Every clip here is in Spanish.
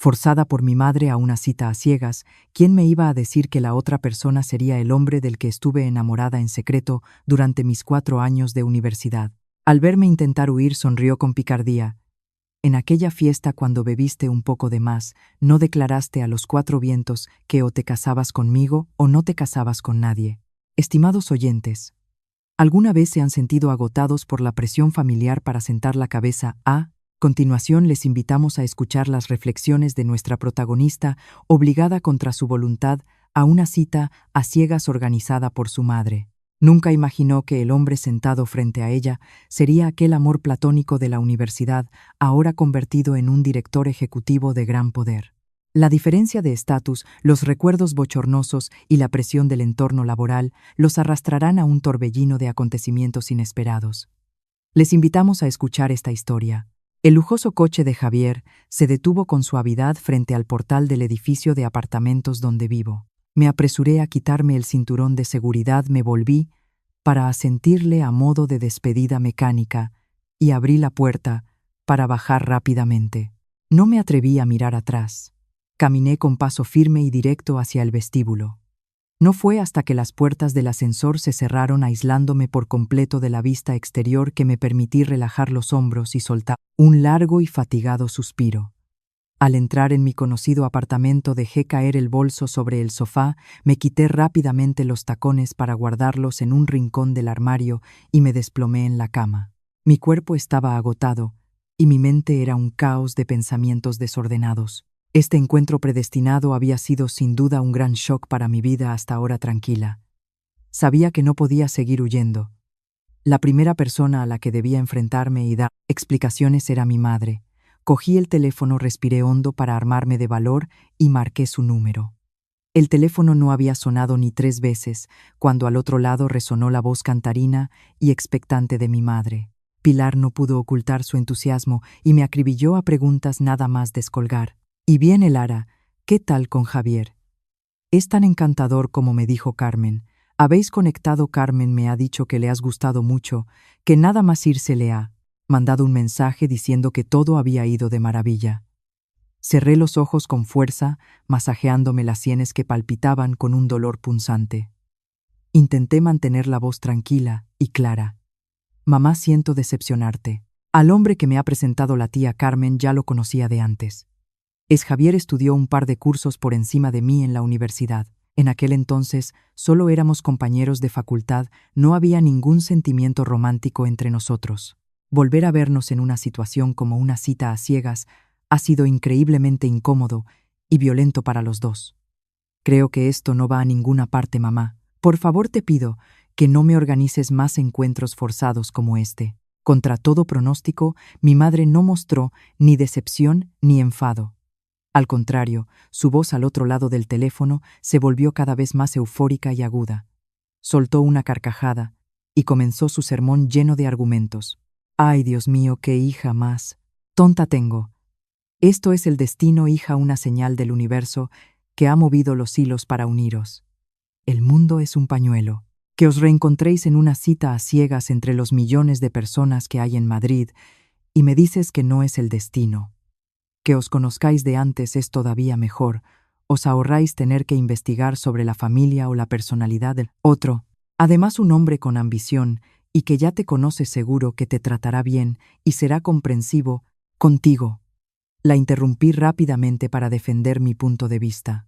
forzada por mi madre a una cita a ciegas. ¿Quién me iba a decir que la otra persona sería el hombre del que estuve enamorada en secreto durante mis 4 años de universidad? Al verme intentar huir, sonrió con picardía. En aquella fiesta, cuando bebiste un poco de más, no declaraste a los 4 vientos que o te casabas conmigo o no te casabas con nadie. Estimados oyentes, ¿alguna vez se han sentido agotados por la presión familiar para sentar la cabeza? A continuación les invitamos a escuchar las reflexiones de nuestra protagonista, obligada contra su voluntad a una cita a ciegas organizada por su madre. Nunca imaginó que el hombre sentado frente a ella sería aquel amor platónico de la universidad, ahora convertido en un director ejecutivo de gran poder. La diferencia de estatus, los recuerdos bochornosos y la presión del entorno laboral los arrastrarán a un torbellino de acontecimientos inesperados. Les invitamos a escuchar esta historia. El lujoso coche de Javier se detuvo con suavidad frente al portal del edificio de apartamentos donde vivo. Me apresuré a quitarme el cinturón de seguridad, me volví para asentirle a modo de despedida mecánica y abrí la puerta para bajar rápidamente. No me atreví a mirar atrás. Caminé con paso firme y directo hacia el vestíbulo. No fue hasta que las puertas del ascensor se cerraron aislándome por completo de la vista exterior que me permití relajar los hombros y soltar un largo y fatigado suspiro. Al entrar en mi conocido apartamento dejé caer el bolso sobre el sofá, me quité rápidamente los tacones para guardarlos en un rincón del armario y me desplomé en la cama. Mi cuerpo estaba agotado y mi mente era un caos de pensamientos desordenados. Este encuentro predestinado había sido sin duda un gran shock para mi vida hasta ahora tranquila. Sabía que no podía seguir huyendo. La primera persona a la que debía enfrentarme y dar explicaciones era mi madre. Cogí el teléfono, respiré hondo para armarme de valor y marqué su número. El teléfono no había sonado ni 3 veces, cuando al otro lado resonó la voz cantarina y expectante de mi madre. Pilar no pudo ocultar su entusiasmo y me acribilló a preguntas nada más descolgar. «Y bien, Elara, ¿qué tal con Javier? Es tan encantador como me dijo Carmen. Habéis conectado, Carmen me ha dicho que le has gustado mucho, que nada más irse le ha mandado un mensaje diciendo que todo había ido de maravilla». Cerré los ojos con fuerza, masajeándome las sienes que palpitaban con un dolor punzante. Intenté mantener la voz tranquila y clara. «Mamá, siento decepcionarte. Al hombre que me ha presentado la tía Carmen ya lo conocía de antes. Javier estudió un par de cursos por encima de mí en la universidad. En aquel entonces solo éramos compañeros de facultad, no había ningún sentimiento romántico entre nosotros. Volver a vernos en una situación como una cita a ciegas ha sido increíblemente incómodo y violento para los dos. Creo que esto no va a ninguna parte, mamá. Por favor, te pido que no me organices más encuentros forzados como este». Contra todo pronóstico, mi madre no mostró ni decepción ni enfado. Al contrario, su voz al otro lado del teléfono se volvió cada vez más eufórica y aguda. Soltó una carcajada y comenzó su sermón lleno de argumentos. «Ay, Dios mío, qué hija más tonta tengo. Esto es el destino, hija, una señal del universo que ha movido los hilos para uniros. El mundo es un pañuelo. Que os reencontréis en una cita a ciegas entre los millones de personas que hay en Madrid y me dices que no es el destino. Que os conozcáis de antes es todavía mejor. Os ahorráis tener que investigar sobre la familia o la personalidad del otro. Además, un hombre con ambición y que ya te conoce seguro que te tratará bien y será comprensivo contigo». La interrumpí rápidamente para defender mi punto de vista.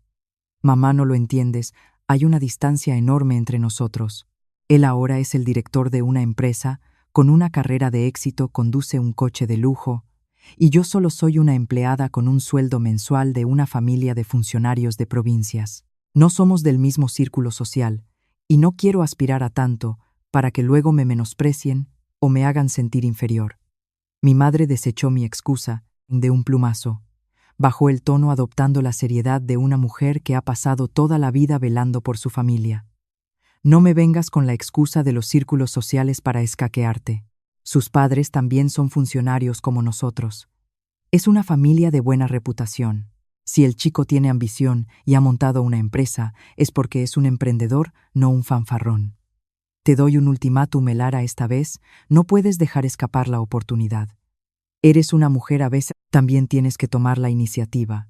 «Mamá, no lo entiendes. Hay una distancia enorme entre nosotros. Él ahora es el director de una empresa, con una carrera de éxito, conduce un coche de lujo, y yo solo soy una empleada con un sueldo mensual de una familia de funcionarios de provincias. No somos del mismo círculo social, y no quiero aspirar a tanto para que luego me menosprecien o me hagan sentir inferior». Mi madre desechó mi excusa de un plumazo. Bajó el tono adoptando la seriedad de una mujer que ha pasado toda la vida velando por su familia. «No me vengas con la excusa de los círculos sociales para escaquearte. Sus padres también son funcionarios como nosotros. Es una familia de buena reputación. Si el chico tiene ambición y ha montado una empresa, es porque es un emprendedor, no un fanfarrón. Te doy un ultimátum, Elara, esta vez no puedes dejar escapar la oportunidad. Eres una mujer, a veces también tienes que tomar la iniciativa.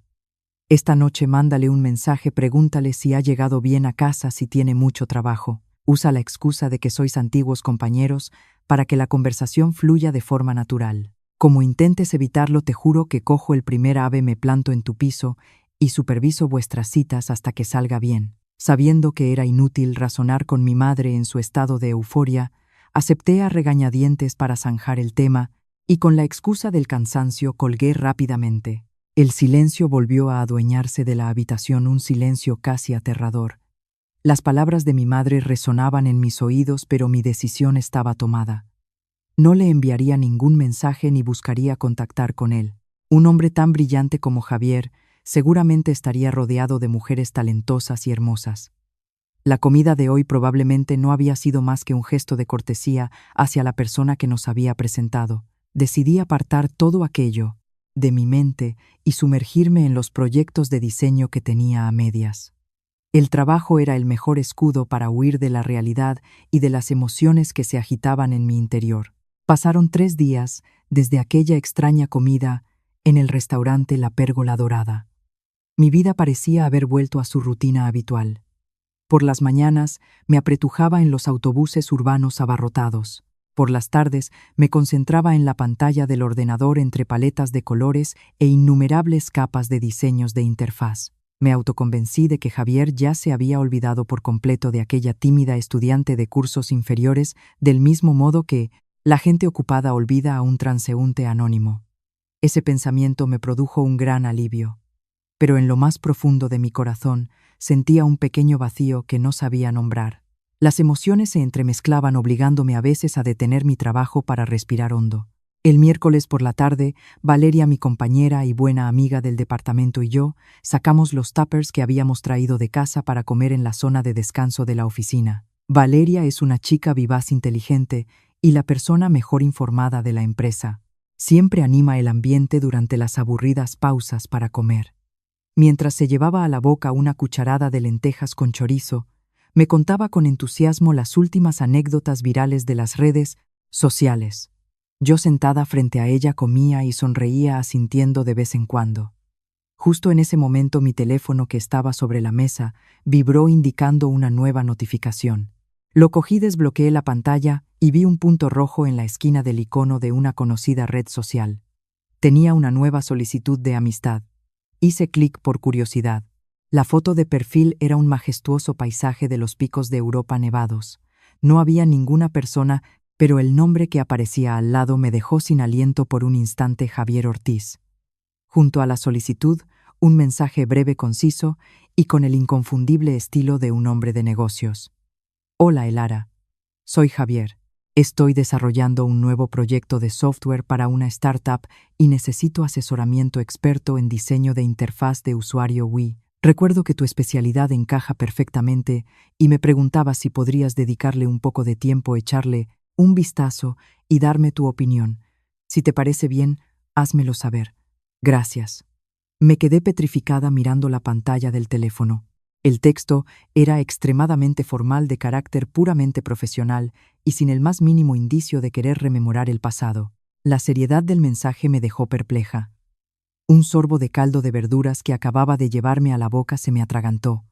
Esta noche mándale un mensaje, pregúntale si ha llegado bien a casa, si tiene mucho trabajo. Usa la excusa de que sois antiguos compañeros para que la conversación fluya de forma natural. Como intentes evitarlo, te juro que cojo el primer ave, me planto en tu piso y superviso vuestras citas hasta que salga bien. Sabiendo que era inútil razonar con mi madre en su estado de euforia, acepté a regañadientes para zanjar el tema y con la excusa del cansancio colgué rápidamente. El silencio volvió a adueñarse de la habitación, un silencio casi aterrador. Las palabras de mi madre resonaban en mis oídos, pero mi decisión estaba tomada. No le enviaría ningún mensaje ni buscaría contactar con él. Un hombre tan brillante como Javier seguramente estaría rodeado de mujeres talentosas y hermosas. La comida de hoy probablemente no había sido más que un gesto de cortesía hacia la persona que nos había presentado. Decidí apartar todo aquello de mi mente y sumergirme en los proyectos de diseño que tenía a medias. El trabajo era el mejor escudo para huir de la realidad y de las emociones que se agitaban en mi interior. Pasaron 3 días desde aquella extraña comida en el restaurante La Pérgola Dorada. Mi vida parecía haber vuelto a su rutina habitual. Por las mañanas me apretujaba en los autobuses urbanos abarrotados. Por las tardes me concentraba en la pantalla del ordenador entre paletas de colores e innumerables capas de diseños de interfaz. Me autoconvencí de que Javier ya se había olvidado por completo de aquella tímida estudiante de cursos inferiores, del mismo modo que la gente ocupada olvida a un transeúnte anónimo. Ese pensamiento me produjo un gran alivio, pero en lo más profundo de mi corazón sentía un pequeño vacío que no sabía nombrar. Las emociones se entremezclaban, obligándome a veces a detener mi trabajo para respirar hondo. El miércoles por la tarde, Valeria, mi compañera y buena amiga del departamento, y yo sacamos los tuppers que habíamos traído de casa para comer en la zona de descanso de la oficina. Valeria es una chica vivaz, inteligente y la persona mejor informada de la empresa. Siempre anima el ambiente durante las aburridas pausas para comer. Mientras se llevaba a la boca una cucharada de lentejas con chorizo, me contaba con entusiasmo las últimas anécdotas virales de las redes sociales. Yo, sentada frente a ella, comía y sonreía, asintiendo de vez en cuando. Justo en ese momento mi teléfono, que estaba sobre la mesa, vibró indicando una nueva notificación. Lo cogí, desbloqueé la pantalla y vi un punto rojo en la esquina del icono de una conocida red social. Tenía una nueva solicitud de amistad. Hice clic por curiosidad. La foto de perfil era un majestuoso paisaje de los picos de Europa nevados. No había ninguna persona, pero el nombre que aparecía al lado me dejó sin aliento por un instante: Javier Ortiz. Junto a la solicitud, un mensaje breve, conciso y con el inconfundible estilo de un hombre de negocios. Hola, Elara. Soy Javier. Estoy desarrollando un nuevo proyecto de software para una startup y necesito asesoramiento experto en diseño de interfaz de usuario Wii. Recuerdo que tu especialidad encaja perfectamente y me preguntaba si podrías dedicarle un poco de tiempo, echarle un vistazo y darme tu opinión. Si te parece bien, házmelo saber. Gracias. Me quedé petrificada mirando la pantalla del teléfono. El texto era extremadamente formal, de carácter puramente profesional y sin el más mínimo indicio de querer rememorar el pasado. La seriedad del mensaje me dejó perpleja. Un sorbo de caldo de verduras que acababa de llevarme a la boca se me atragantó.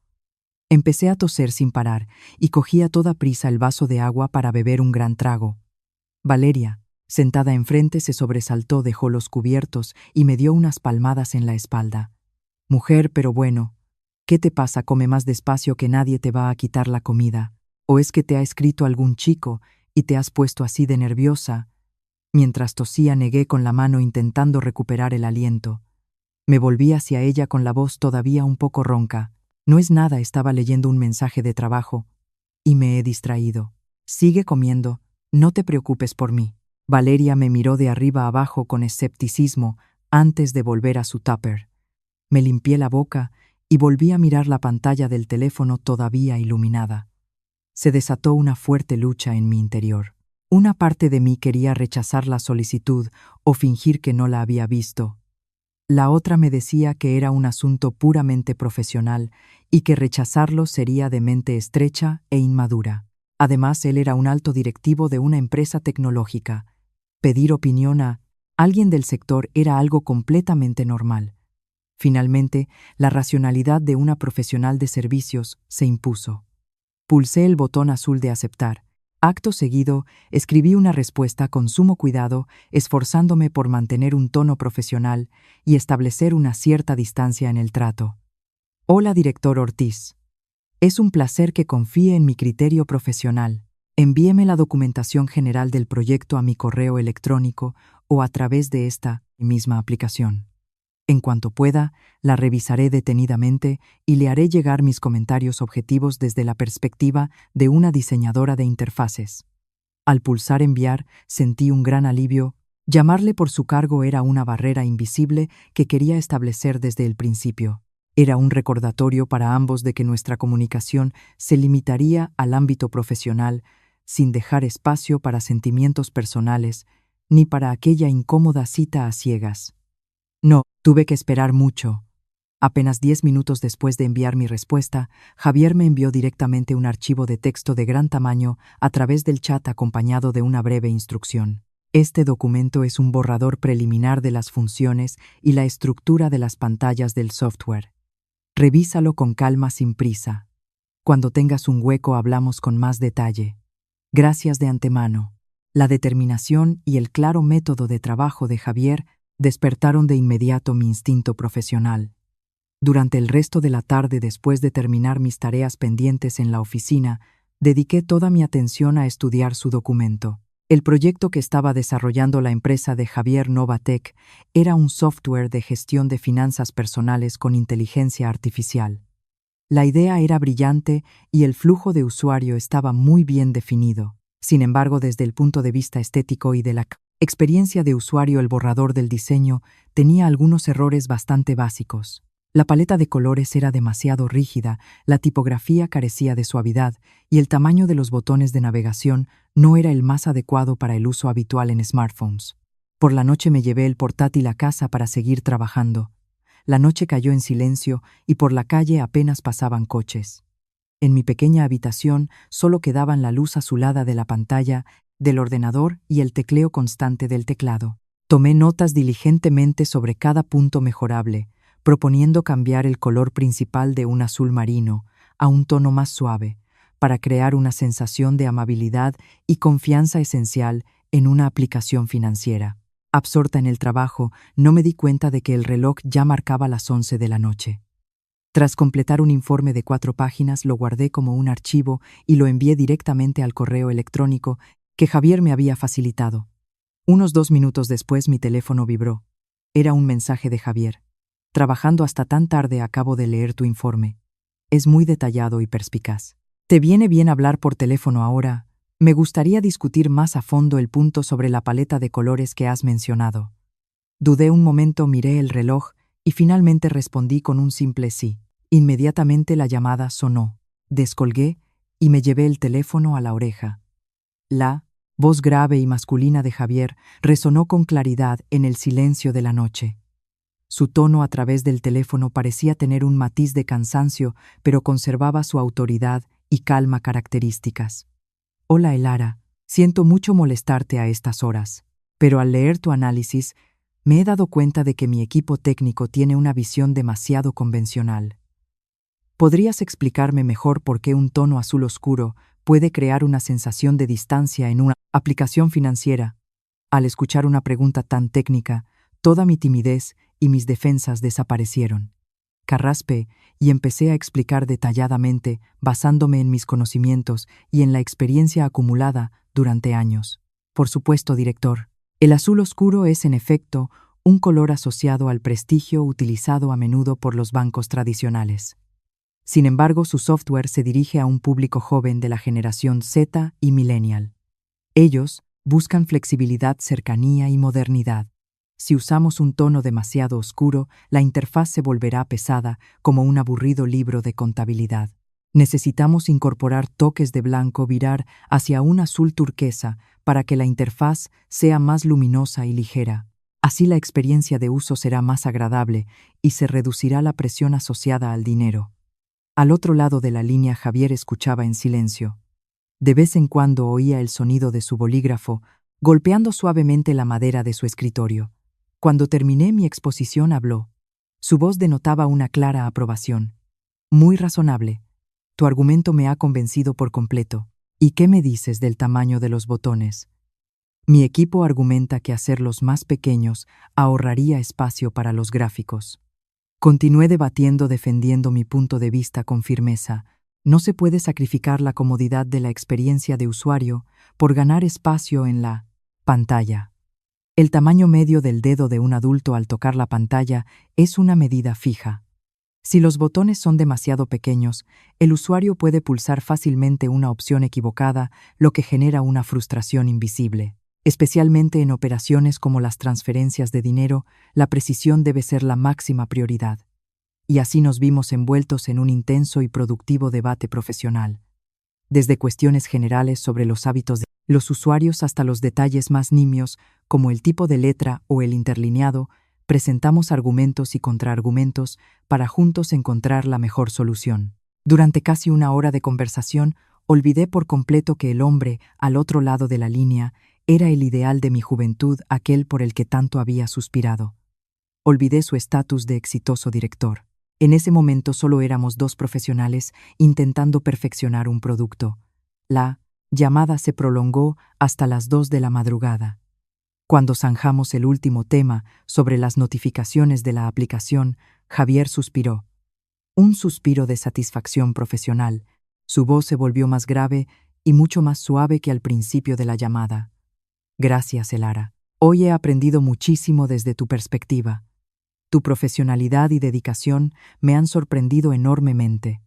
Empecé a toser sin parar y cogí a toda prisa el vaso de agua para beber un gran trago. Valeria, sentada enfrente, se sobresaltó, dejó los cubiertos y me dio unas palmadas en la espalda. Mujer, pero bueno, ¿qué te pasa? Come más despacio, que nadie te va a quitar la comida. ¿O es que te ha escrito algún chico y te has puesto así de nerviosa? Mientras tosía, negué con la mano, intentando recuperar el aliento. Me volví hacia ella con la voz todavía un poco ronca. No es nada, estaba leyendo un mensaje de trabajo y me he distraído. Sigue comiendo, no te preocupes por mí. Valeria me miró de arriba abajo con escepticismo antes de volver a su tupper. Me limpié la boca y volví a mirar la pantalla del teléfono todavía iluminada. Se desató una fuerte lucha en mi interior. Una parte de mí quería rechazar la solicitud o fingir que no la había visto. La otra me decía que era un asunto puramente profesional y que rechazarlo sería de mente estrecha e inmadura. Además, él era un alto directivo de una empresa tecnológica. Pedir opinión a alguien del sector era algo completamente normal. Finalmente, la racionalidad de una profesional de servicios se impuso. Pulsé el botón azul de aceptar. Acto seguido, escribí una respuesta con sumo cuidado, esforzándome por mantener un tono profesional y establecer una cierta distancia en el trato. Hola, director Ortiz. Es un placer que confíe en mi criterio profesional. Envíeme la documentación general del proyecto a mi correo electrónico o a través de esta misma aplicación. En cuanto pueda, la revisaré detenidamente y le haré llegar mis comentarios objetivos desde la perspectiva de una diseñadora de interfaces. Al pulsar enviar, sentí un gran alivio. Llamarle por su cargo era una barrera invisible que quería establecer desde el principio. Era un recordatorio para ambos de que nuestra comunicación se limitaría al ámbito profesional, sin dejar espacio para sentimientos personales, ni para aquella incómoda cita a ciegas. No, tuve que esperar mucho. Apenas 10 minutos después de enviar mi respuesta, Javier me envió directamente un archivo de texto de gran tamaño a través del chat acompañado de una breve instrucción. Este documento es un borrador preliminar de las funciones y la estructura de las pantallas del software. Revísalo con calma sin prisa. Cuando tengas un hueco hablamos con más detalle. Gracias de antemano. La determinación y el claro método de trabajo de Javier despertaron de inmediato mi instinto profesional. Durante el resto de la tarde, después de terminar mis tareas pendientes en la oficina, dediqué toda mi atención a estudiar su documento. El proyecto que estaba desarrollando la empresa de Javier Novatec era un software de gestión de finanzas personales con inteligencia artificial. La idea era brillante y el flujo de usuario estaba muy bien definido. Sin embargo, desde el punto de vista estético y de la experiencia de usuario, el borrador del diseño tenía algunos errores bastante básicos. La paleta de colores era demasiado rígida, la tipografía carecía de suavidad y el tamaño de los botones de navegación no era el más adecuado para el uso habitual en smartphones. Por la noche me llevé el portátil a casa para seguir trabajando. La noche cayó en silencio y por la calle apenas pasaban coches. En mi pequeña habitación solo quedaban la luz azulada de la pantalla del ordenador y el tecleo constante del teclado. Tomé notas diligentemente sobre cada punto mejorable, proponiendo cambiar el color principal de un azul marino a un tono más suave, para crear una sensación de amabilidad y confianza esencial en una aplicación financiera. Absorta en el trabajo, no me di cuenta de que el reloj ya marcaba las 11 de la noche. Tras completar un informe de 4 páginas, lo guardé como un archivo y lo envié directamente al correo electrónico que Javier me había facilitado. Unos 2 minutos después mi teléfono vibró. Era un mensaje de Javier. Trabajando hasta tan tarde acabo de leer tu informe. Es muy detallado y perspicaz. ¿Te viene bien hablar por teléfono ahora? Me gustaría discutir más a fondo el punto sobre la paleta de colores que has mencionado. Dudé un momento, miré el reloj y finalmente respondí con un simple sí. Inmediatamente la llamada sonó. Descolgué y me llevé el teléfono a la oreja. La voz grave y masculina de Javier resonó con claridad en el silencio de la noche. Su tono a través del teléfono parecía tener un matiz de cansancio, pero conservaba su autoridad y calma características. Hola, Elara, siento mucho molestarte a estas horas, pero al leer tu análisis, me he dado cuenta de que mi equipo técnico tiene una visión demasiado convencional. ¿Podrías explicarme mejor por qué un tono azul oscuro puede crear una sensación de distancia en una aplicación financiera? Al escuchar una pregunta tan técnica, toda mi timidez y mis defensas desaparecieron. Carraspé y empecé a explicar detalladamente, basándome en mis conocimientos y en la experiencia acumulada durante años. Por supuesto, director, el azul oscuro es, en efecto, un color asociado al prestigio utilizado a menudo por los bancos tradicionales. Sin embargo, su software se dirige a un público joven de la generación Z y millennial. Ellos buscan flexibilidad, cercanía y modernidad. Si usamos un tono demasiado oscuro, la interfaz se volverá pesada, como un aburrido libro de contabilidad. Necesitamos incorporar toques de blanco, virar hacia un azul turquesa para que la interfaz sea más luminosa y ligera. Así la experiencia de uso será más agradable y se reducirá la presión asociada al dinero. Al otro lado de la línea, Javier escuchaba en silencio. De vez en cuando oía el sonido de su bolígrafo, golpeando suavemente la madera de su escritorio. Cuando terminé mi exposición, habló. Su voz denotaba una clara aprobación. Muy razonable. Tu argumento me ha convencido por completo. ¿Y qué me dices del tamaño de los botones? Mi equipo argumenta que hacerlos más pequeños ahorraría espacio para los gráficos. Continué debatiendo defendiendo mi punto de vista con firmeza. No se puede sacrificar la comodidad de la experiencia de usuario por ganar espacio en la pantalla. El tamaño medio del dedo de un adulto al tocar la pantalla es una medida fija. Si los botones son demasiado pequeños, el usuario puede pulsar fácilmente una opción equivocada, lo que genera una frustración invisible. Especialmente en operaciones como las transferencias de dinero, la precisión debe ser la máxima prioridad. Y así nos vimos envueltos en un intenso y productivo debate profesional. Desde cuestiones generales sobre los hábitos de los usuarios hasta los detalles más nimios, como el tipo de letra o el interlineado, presentamos argumentos y contraargumentos para juntos encontrar la mejor solución. Durante casi una hora de conversación, olvidé por completo que el hombre, al otro lado de la línea, era el ideal de mi juventud, aquel por el que tanto había suspirado. Olvidé su estatus de exitoso director. En ese momento solo éramos dos profesionales intentando perfeccionar un producto. La llamada se prolongó hasta las 2 de la madrugada. Cuando zanjamos el último tema sobre las notificaciones de la aplicación, Javier suspiró. Un suspiro de satisfacción profesional. Su voz se volvió más grave y mucho más suave que al principio de la llamada. Gracias, Elara. Hoy he aprendido muchísimo desde tu perspectiva. Tu profesionalidad y dedicación me han sorprendido enormemente.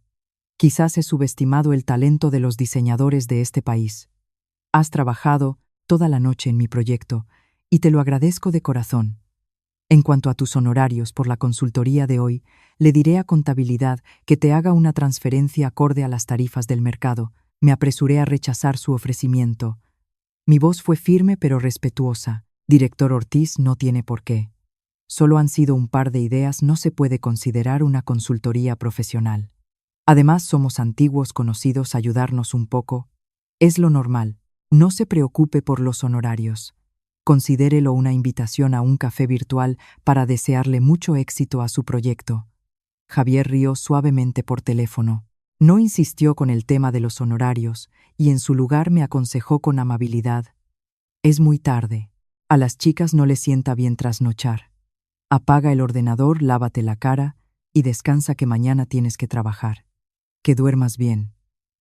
Quizás he subestimado el talento de los diseñadores de este país. Has trabajado toda la noche en mi proyecto y te lo agradezco de corazón. En cuanto a tus honorarios por la consultoría de hoy, le diré a Contabilidad que te haga una transferencia acorde a las tarifas del mercado. Me apresuré a rechazar su ofrecimiento. Mi voz fue firme pero respetuosa. Director Ortiz, no tiene por qué. Solo han sido un par de ideas, no se puede considerar una consultoría profesional. Además, somos antiguos conocidos, ayudarnos un poco. Es lo normal. No se preocupe por los honorarios. Considérelo una invitación a un café virtual para desearle mucho éxito a su proyecto. Javier rió suavemente por teléfono. No insistió con el tema de los honorarios y en su lugar me aconsejó con amabilidad. Es muy tarde. A las chicas no les sienta bien trasnochar. Apaga el ordenador, lávate la cara y descansa que mañana tienes que trabajar. Que duermas bien.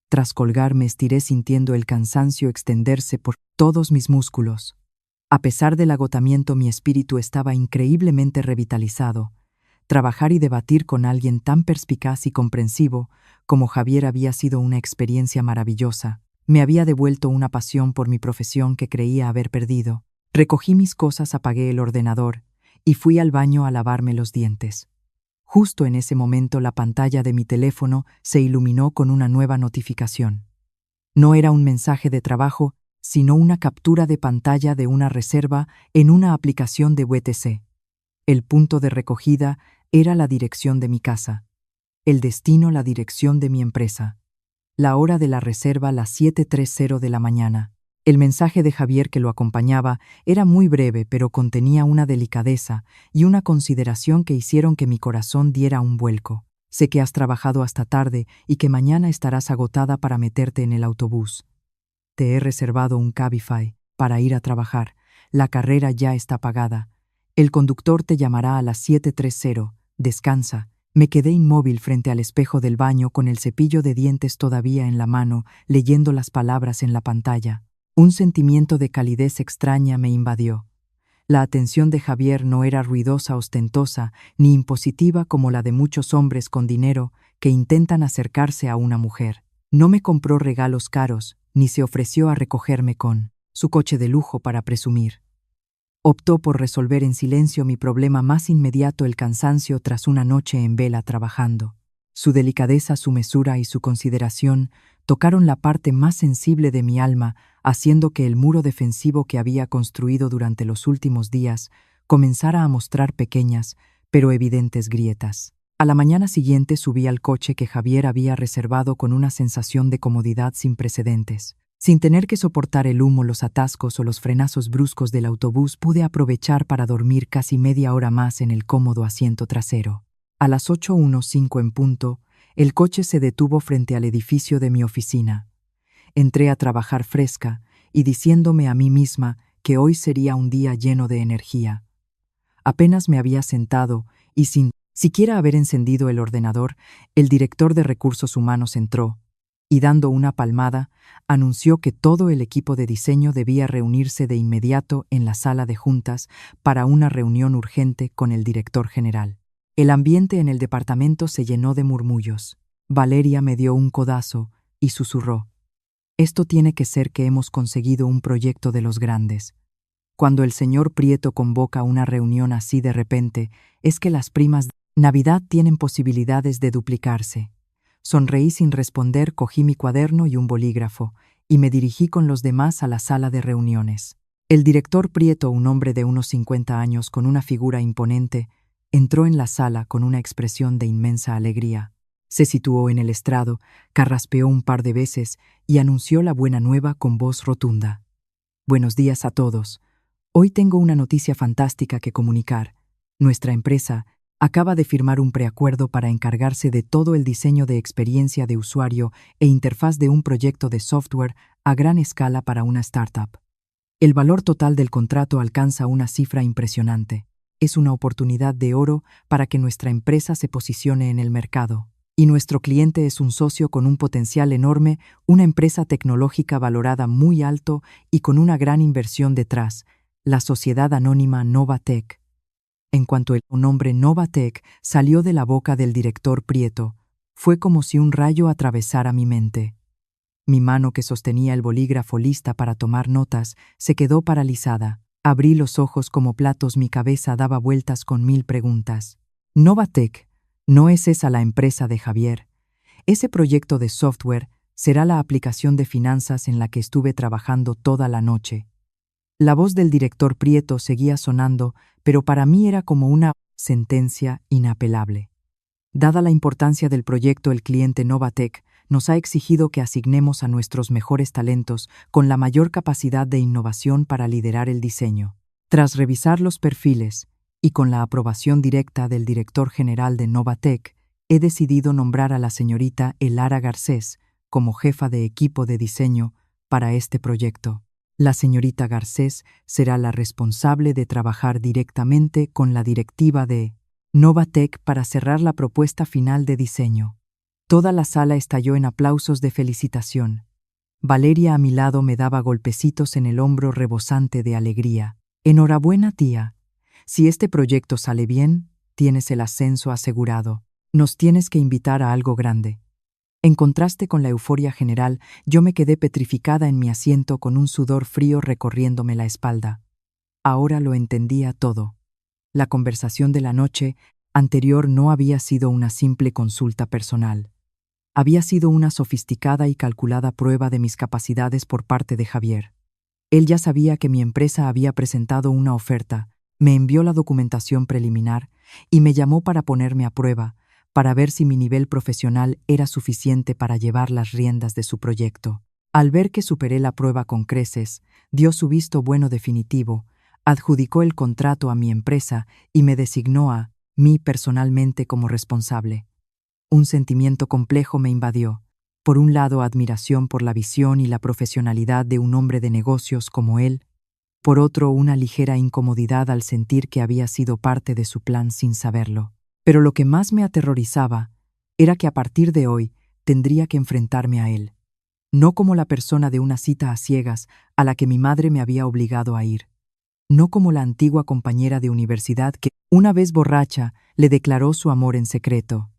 Tras colgar me estiré sintiendo el cansancio extenderse por todos mis músculos. A pesar del agotamiento, mi espíritu estaba increíblemente revitalizado. Trabajar y debatir con alguien tan perspicaz y comprensivo como Javier había sido una experiencia maravillosa. Me había devuelto una pasión por mi profesión que creía haber perdido. Recogí mis cosas, apagué el ordenador y fui al baño a lavarme los dientes. Justo en ese momento la pantalla de mi teléfono se iluminó con una nueva notificación. No era un mensaje de trabajo, sino una captura de pantalla de una reserva en una aplicación de WTC. El punto de recogida era la dirección de mi casa. El destino, la dirección de mi empresa. La hora de la reserva, las 7:30 de la mañana. El mensaje de Javier que lo acompañaba era muy breve, pero contenía una delicadeza y una consideración que hicieron que mi corazón diera un vuelco. Sé que has trabajado hasta tarde y que mañana estarás agotada para meterte en el autobús. Te he reservado un Cabify para ir a trabajar. La carrera ya está pagada. El conductor te llamará a las 7:30. Descansa. Me quedé inmóvil frente al espejo del baño con el cepillo de dientes todavía en la mano, leyendo las palabras en la pantalla. Un sentimiento de calidez extraña me invadió. La atención de Javier no era ruidosa, ostentosa, ni impositiva como la de muchos hombres con dinero que intentan acercarse a una mujer. No me compró regalos caros, ni se ofreció a recogerme con su coche de lujo para presumir. Optó por resolver en silencio mi problema más inmediato, el cansancio tras una noche en vela trabajando. Su delicadeza, su mesura y su consideración tocaron la parte más sensible de mi alma, haciendo que el muro defensivo que había construido durante los últimos días comenzara a mostrar pequeñas, pero evidentes grietas. A la mañana siguiente subí al coche que Javier había reservado con una sensación de comodidad sin precedentes. Sin tener que soportar el humo, los atascos o los frenazos bruscos del autobús, pude aprovechar para dormir casi media hora más en el cómodo asiento trasero. A las 8:15 en punto, el coche se detuvo frente al edificio de mi oficina. Entré a trabajar fresca y diciéndome a mí misma que hoy sería un día lleno de energía. Apenas me había sentado y sin siquiera haber encendido el ordenador, el director de recursos humanos entró y, dando una palmada, anunció que todo el equipo de diseño debía reunirse de inmediato en la sala de juntas para una reunión urgente con el director general. El ambiente en el departamento se llenó de murmullos. Valeria me dio un codazo y susurró: «Esto tiene que ser que hemos conseguido un proyecto de los grandes. Cuando el señor Prieto convoca una reunión así de repente, es que las primas de Navidad tienen posibilidades de duplicarse». Sonreí sin responder, cogí mi cuaderno y un bolígrafo, y me dirigí con los demás a la sala de reuniones. El director Prieto, un hombre de unos 50 años con una figura imponente, entró en la sala con una expresión de inmensa alegría. Se situó en el estrado, carraspeó un par de veces y anunció la buena nueva con voz rotunda. «Buenos días a todos. Hoy tengo una noticia fantástica que comunicar. Nuestra empresa acaba de firmar un preacuerdo para encargarse de todo el diseño de experiencia de usuario e interfaz de un proyecto de software a gran escala para una startup. El valor total del contrato alcanza una cifra impresionante. Es una oportunidad de oro para que nuestra empresa se posicione en el mercado. Y nuestro cliente es un socio con un potencial enorme, una empresa tecnológica valorada muy alto y con una gran inversión detrás, la sociedad anónima Novatec». En cuanto el nombre Novatec salió de la boca del director Prieto, fue como si un rayo atravesara mi mente. Mi mano, que sostenía el bolígrafo lista para tomar notas, se quedó paralizada. Abrí los ojos como platos, mi cabeza daba vueltas con 1000 preguntas. Novatec, ¿no es esa la empresa de Javier? Ese proyecto de software será la aplicación de finanzas en la que estuve trabajando toda la noche. La voz del director Prieto seguía sonando, pero para mí era como una sentencia inapelable. Dada la importancia del proyecto, el cliente Novatec nos ha exigido que asignemos a nuestros mejores talentos con la mayor capacidad de innovación para liderar el diseño. Tras revisar los perfiles y con la aprobación directa del director general de Novatec, he decidido nombrar a la señorita Elara Garcés como jefa de equipo de diseño para este proyecto. La señorita Garcés será la responsable de trabajar directamente con la directiva de Novatec para cerrar la propuesta final de diseño. Toda la sala estalló en aplausos de felicitación. Valeria a mi lado me daba golpecitos en el hombro rebosante de alegría. «Enhorabuena, tía. Si este proyecto sale bien, tienes el ascenso asegurado. Nos tienes que invitar a algo grande». En contraste con la euforia general, yo me quedé petrificada en mi asiento con un sudor frío recorriéndome la espalda. Ahora lo entendía todo. La conversación de la noche anterior no había sido una simple consulta personal. Había sido una sofisticada y calculada prueba de mis capacidades por parte de Javier. Él ya sabía que mi empresa había presentado una oferta, me envió la documentación preliminar y me llamó para ponerme a prueba, para ver si mi nivel profesional era suficiente para llevar las riendas de su proyecto. Al ver que superé la prueba con creces, dio su visto bueno definitivo, adjudicó el contrato a mi empresa y me designó a mí personalmente como responsable. Un sentimiento complejo me invadió. Por un lado, admiración por la visión y la profesionalidad de un hombre de negocios como él. Por otro, una ligera incomodidad al sentir que había sido parte de su plan sin saberlo. Pero lo que más me aterrorizaba era que a partir de hoy tendría que enfrentarme a él, no como la persona de una cita a ciegas a la que mi madre me había obligado a ir, no como la antigua compañera de universidad que, una vez borracha, le declaró su amor en secreto,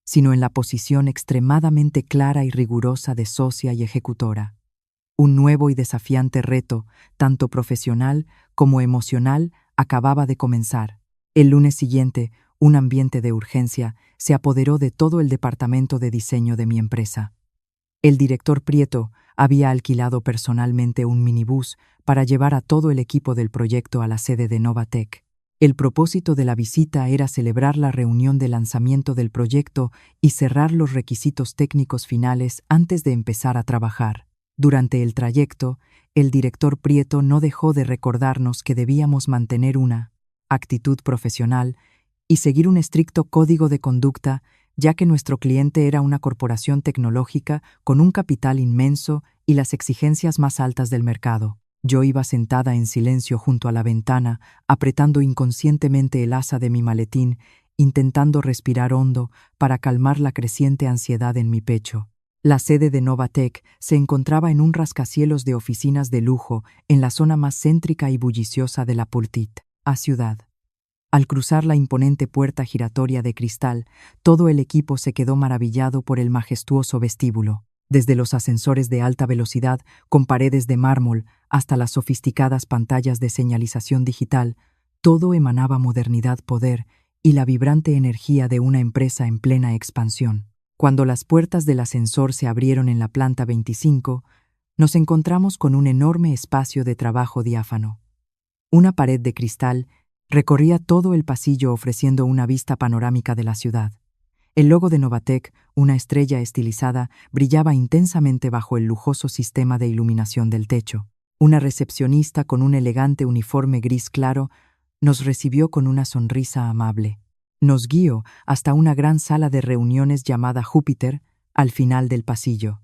sino en la posición extremadamente clara y rigurosa de socia y ejecutora. Un nuevo y desafiante reto, tanto profesional como emocional, acababa de comenzar. El lunes siguiente, un ambiente de urgencia se apoderó de todo el departamento de diseño de mi empresa. El director Prieto había alquilado personalmente un minibús para llevar a todo el equipo del proyecto a la sede de Novatec. El propósito de la visita era celebrar la reunión de lanzamiento del proyecto y cerrar los requisitos técnicos finales antes de empezar a trabajar. Durante el trayecto, el director Prieto no dejó de recordarnos que debíamos mantener una actitud profesional y seguir un estricto código de conducta, ya que nuestro cliente era una corporación tecnológica con un capital inmenso y las exigencias más altas del mercado. Yo iba sentada en silencio junto a la ventana, apretando inconscientemente el asa de mi maletín, intentando respirar hondo para calmar la creciente ansiedad en mi pecho. La sede de Novatec se encontraba en un rascacielos de oficinas de lujo en la zona más céntrica y bulliciosa de la Petite ciudad. Al cruzar la imponente puerta giratoria de cristal, todo el equipo se quedó maravillado por el majestuoso vestíbulo. Desde los ascensores de alta velocidad, con paredes de mármol, hasta las sofisticadas pantallas de señalización digital, todo emanaba modernidad, poder y la vibrante energía de una empresa en plena expansión. Cuando las puertas del ascensor se abrieron en la planta 25, nos encontramos con un enorme espacio de trabajo diáfano. Una pared de cristal recorría todo el pasillo ofreciendo una vista panorámica de la ciudad. El logo de Novatec, una estrella estilizada, brillaba intensamente bajo el lujoso sistema de iluminación del techo. Una recepcionista con un elegante uniforme gris claro nos recibió con una sonrisa amable. Nos guió hasta una gran sala de reuniones llamada Júpiter, al final del pasillo.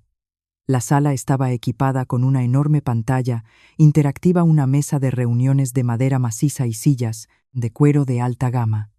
La sala estaba equipada con una enorme pantalla interactiva, una mesa de reuniones de madera maciza y sillas de cuero de alta gama.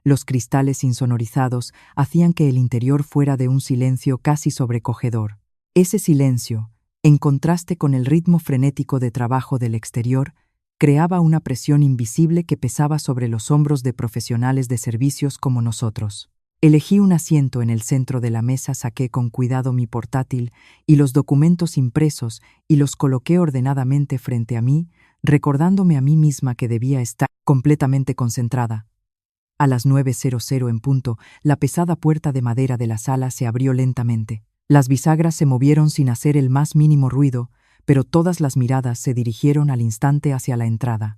Los cristales insonorizados hacían que el interior fuera de un silencio casi sobrecogedor. Ese silencio, en contraste con el ritmo frenético de trabajo del exterior, creaba una presión invisible que pesaba sobre los hombros de profesionales de servicios como nosotros. Elegí un asiento en el centro de la mesa, saqué con cuidado mi portátil y los documentos impresos y los coloqué ordenadamente frente a mí, recordándome a mí misma que debía estar completamente concentrada. A las 9:00 en punto, la pesada puerta de madera de la sala se abrió lentamente. Las bisagras se movieron sin hacer el más mínimo ruido, pero todas las miradas se dirigieron al instante hacia la entrada.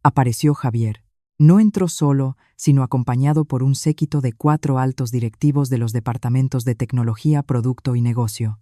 Apareció Javier. No entró solo, sino acompañado por un séquito de 4 altos directivos de los departamentos de tecnología, producto y negocio.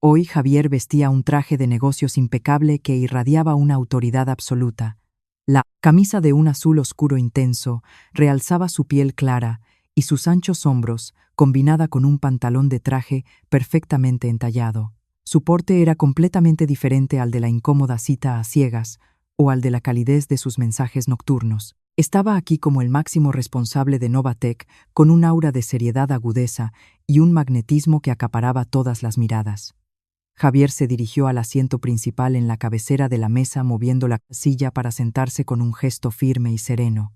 Hoy Javier vestía un traje de negocios impecable que irradiaba una autoridad absoluta. La camisa de un azul oscuro intenso realzaba su piel clara y sus anchos hombros, combinada con un pantalón de traje perfectamente entallado. Su porte era completamente diferente al de la incómoda cita a ciegas o al de la calidez de sus mensajes nocturnos. Estaba aquí como el máximo responsable de Novatec, con un aura de seriedad, agudeza y un magnetismo que acaparaba todas las miradas. Javier se dirigió al asiento principal en la cabecera de la mesa, moviendo la silla para sentarse con un gesto firme y sereno.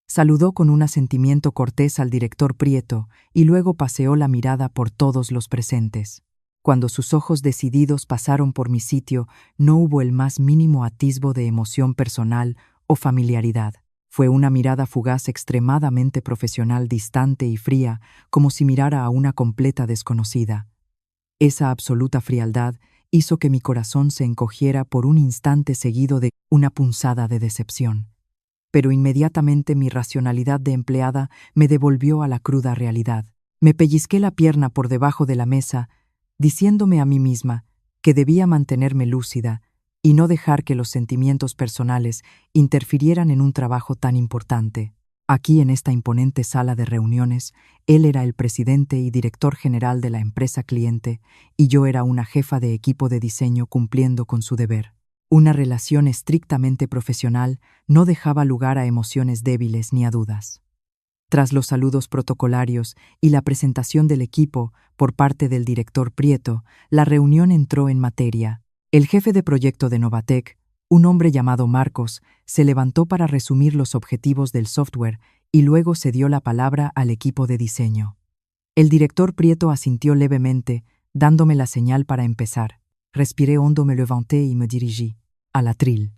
Saludó con un asentimiento cortés al director Prieto y luego paseó la mirada por todos los presentes. Cuando sus ojos decididos pasaron por mi sitio, no hubo el más mínimo atisbo de emoción personal o familiaridad. Fue una mirada fugaz, extremadamente profesional, distante y fría, como si mirara a una completa desconocida. Esa absoluta frialdad hizo que mi corazón se encogiera por un instante, seguido de una punzada de decepción. Pero inmediatamente mi racionalidad de empleada me devolvió a la cruda realidad. Me pellizqué la pierna por debajo de la mesa, diciéndome a mí misma que debía mantenerme lúcida y no dejar que los sentimientos personales interfirieran en un trabajo tan importante. Aquí, en esta imponente sala de reuniones, él era el presidente y director general de la empresa cliente y yo era una jefa de equipo de diseño cumpliendo con su deber. Una relación estrictamente profesional no dejaba lugar a emociones débiles ni a dudas. Tras los saludos protocolarios y la presentación del equipo por parte del director Prieto, la reunión entró en materia. El jefe de proyecto de Novatec, un hombre llamado Marcos, se levantó para resumir los objetivos del software y luego se dio la palabra al equipo de diseño. El director Prieto asintió levemente, dándome la señal para empezar. Respiré hondo, me levanté y me dirigí al atril.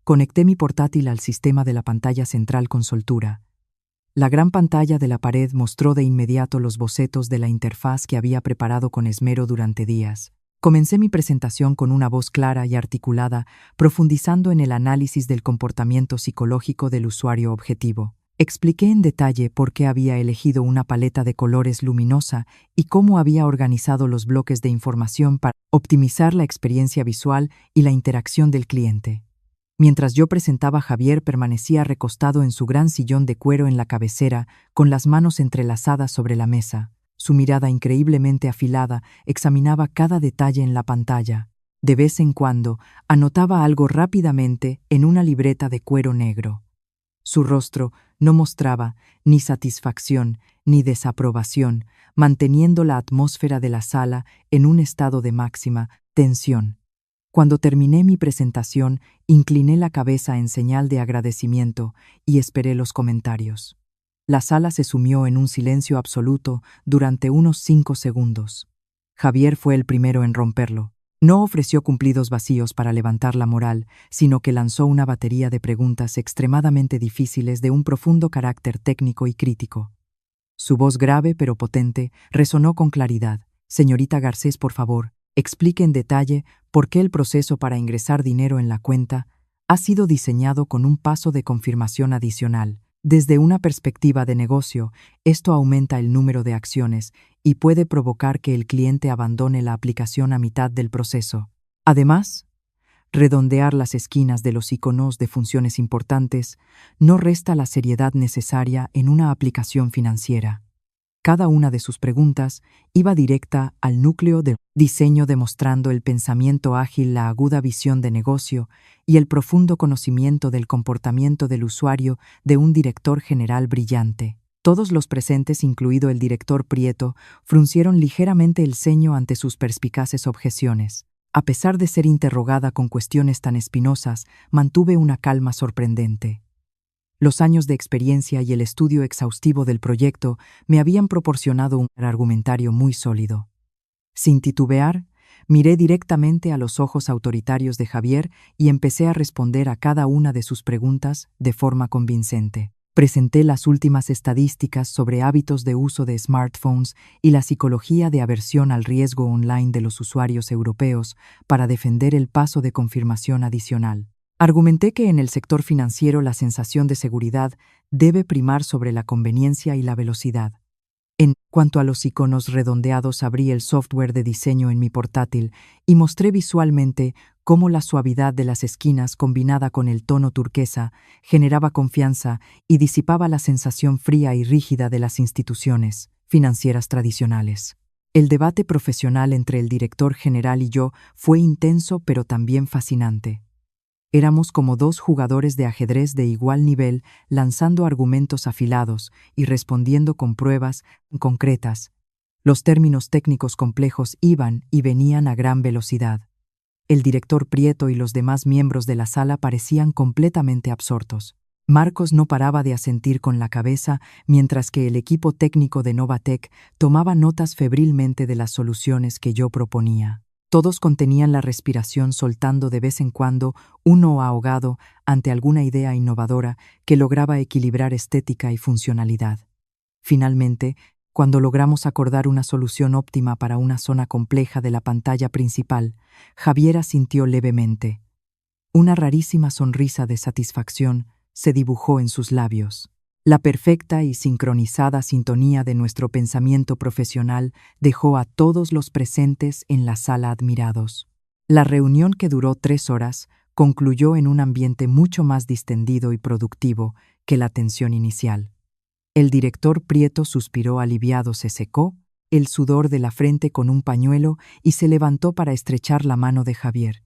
Conecté mi portátil al sistema de la pantalla central con soltura. La gran pantalla de la pared mostró de inmediato los bocetos de la interfaz que había preparado con esmero durante días. Comencé mi presentación con una voz clara y articulada, profundizando en el análisis del comportamiento psicológico del usuario objetivo. Expliqué en detalle por qué había elegido una paleta de colores luminosa y cómo había organizado los bloques de información para optimizar la experiencia visual y la interacción del cliente. Mientras yo presentaba, Javier permanecía recostado en su gran sillón de cuero en la cabecera, con las manos entrelazadas sobre la mesa. Su mirada increíblemente afilada examinaba cada detalle en la pantalla. De vez en cuando, anotaba algo rápidamente en una libreta de cuero negro. Su rostro no mostraba ni satisfacción ni desaprobación, manteniendo la atmósfera de la sala en un estado de máxima tensión. Cuando terminé mi presentación, incliné la cabeza en señal de agradecimiento y esperé los comentarios. La sala se sumió en un silencio absoluto durante unos 5 segundos. Javier fue el primero en romperlo. No ofreció cumplidos vacíos para levantar la moral, sino que lanzó una batería de preguntas extremadamente difíciles de un profundo carácter técnico y crítico. Su voz grave pero potente resonó con claridad. Señorita Garcés, por favor, explique en detalle por qué el proceso para ingresar dinero en la cuenta ha sido diseñado con un paso de confirmación adicional. Desde una perspectiva de negocio, esto aumenta el número de acciones y puede provocar que el cliente abandone la aplicación a mitad del proceso. Además, redondear las esquinas de los iconos de funciones importantes no resta la seriedad necesaria en una aplicación financiera. Cada una de sus preguntas iba directa al núcleo del diseño, demostrando el pensamiento ágil, la aguda visión de negocio y el profundo conocimiento del comportamiento del usuario de un director general brillante. Todos los presentes, incluido el director Prieto, fruncieron ligeramente el ceño ante sus perspicaces objeciones. A pesar de ser interrogada con cuestiones tan espinosas, mantuve una calma sorprendente. Los años de experiencia y el estudio exhaustivo del proyecto me habían proporcionado un argumentario muy sólido. Sin titubear, miré directamente a los ojos autoritarios de Javier y empecé a responder a cada una de sus preguntas de forma convincente. Presenté las últimas estadísticas sobre hábitos de uso de smartphones y la psicología de aversión al riesgo online de los usuarios europeos para defender el paso de confirmación adicional. Argumenté que en el sector financiero la sensación de seguridad debe primar sobre la conveniencia y la velocidad. En cuanto a los iconos redondeados, abrí el software de diseño en mi portátil y mostré visualmente cómo la suavidad de las esquinas combinada con el tono turquesa generaba confianza y disipaba la sensación fría y rígida de las instituciones financieras tradicionales. El debate profesional entre el director general y yo fue intenso pero también fascinante. Éramos como dos jugadores de ajedrez de igual nivel, lanzando argumentos afilados y respondiendo con pruebas concretas. Los términos técnicos complejos iban y venían a gran velocidad. El director Prieto y los demás miembros de la sala parecían completamente absortos. Marcos no paraba de asentir con la cabeza, mientras que el equipo técnico de Novatec tomaba notas febrilmente de las soluciones que yo proponía. Todos contenían la respiración, soltando de vez en cuando uno ahogado ante alguna idea innovadora que lograba equilibrar estética y funcionalidad. Finalmente, cuando logramos acordar una solución óptima para una zona compleja de la pantalla principal, Javier asintió levemente. Una rarísima sonrisa de satisfacción se dibujó en sus labios. La perfecta y sincronizada sintonía de nuestro pensamiento profesional dejó a todos los presentes en la sala admirados. La reunión, que duró 3 horas, concluyó en un ambiente mucho más distendido y productivo que la tensión inicial. El director Prieto suspiró aliviado, se secó el sudor de la frente con un pañuelo y se levantó para estrechar la mano de Javier.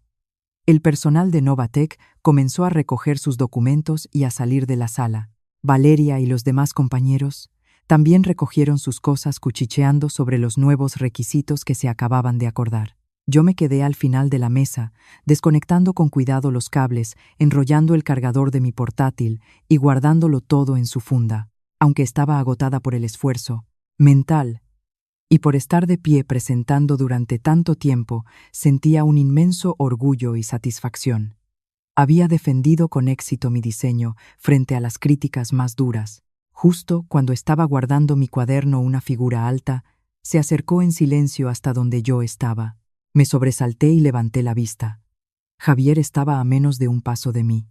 El personal de Novatec comenzó a recoger sus documentos y a salir de la sala. Valeria y los demás compañeros también recogieron sus cosas, cuchicheando sobre los nuevos requisitos que se acababan de acordar. Yo me quedé al final de la mesa, desconectando con cuidado los cables, enrollando el cargador de mi portátil y guardándolo todo en su funda, aunque estaba agotada por el esfuerzo mental y por estar de pie presentando durante tanto tiempo, sentía un inmenso orgullo y satisfacción. Había defendido con éxito mi diseño frente a las críticas más duras. Justo cuando estaba guardando mi cuaderno, una figura alta se acercó en silencio hasta donde yo estaba. Me sobresalté y levanté la vista. Javier estaba a menos de un paso de mí.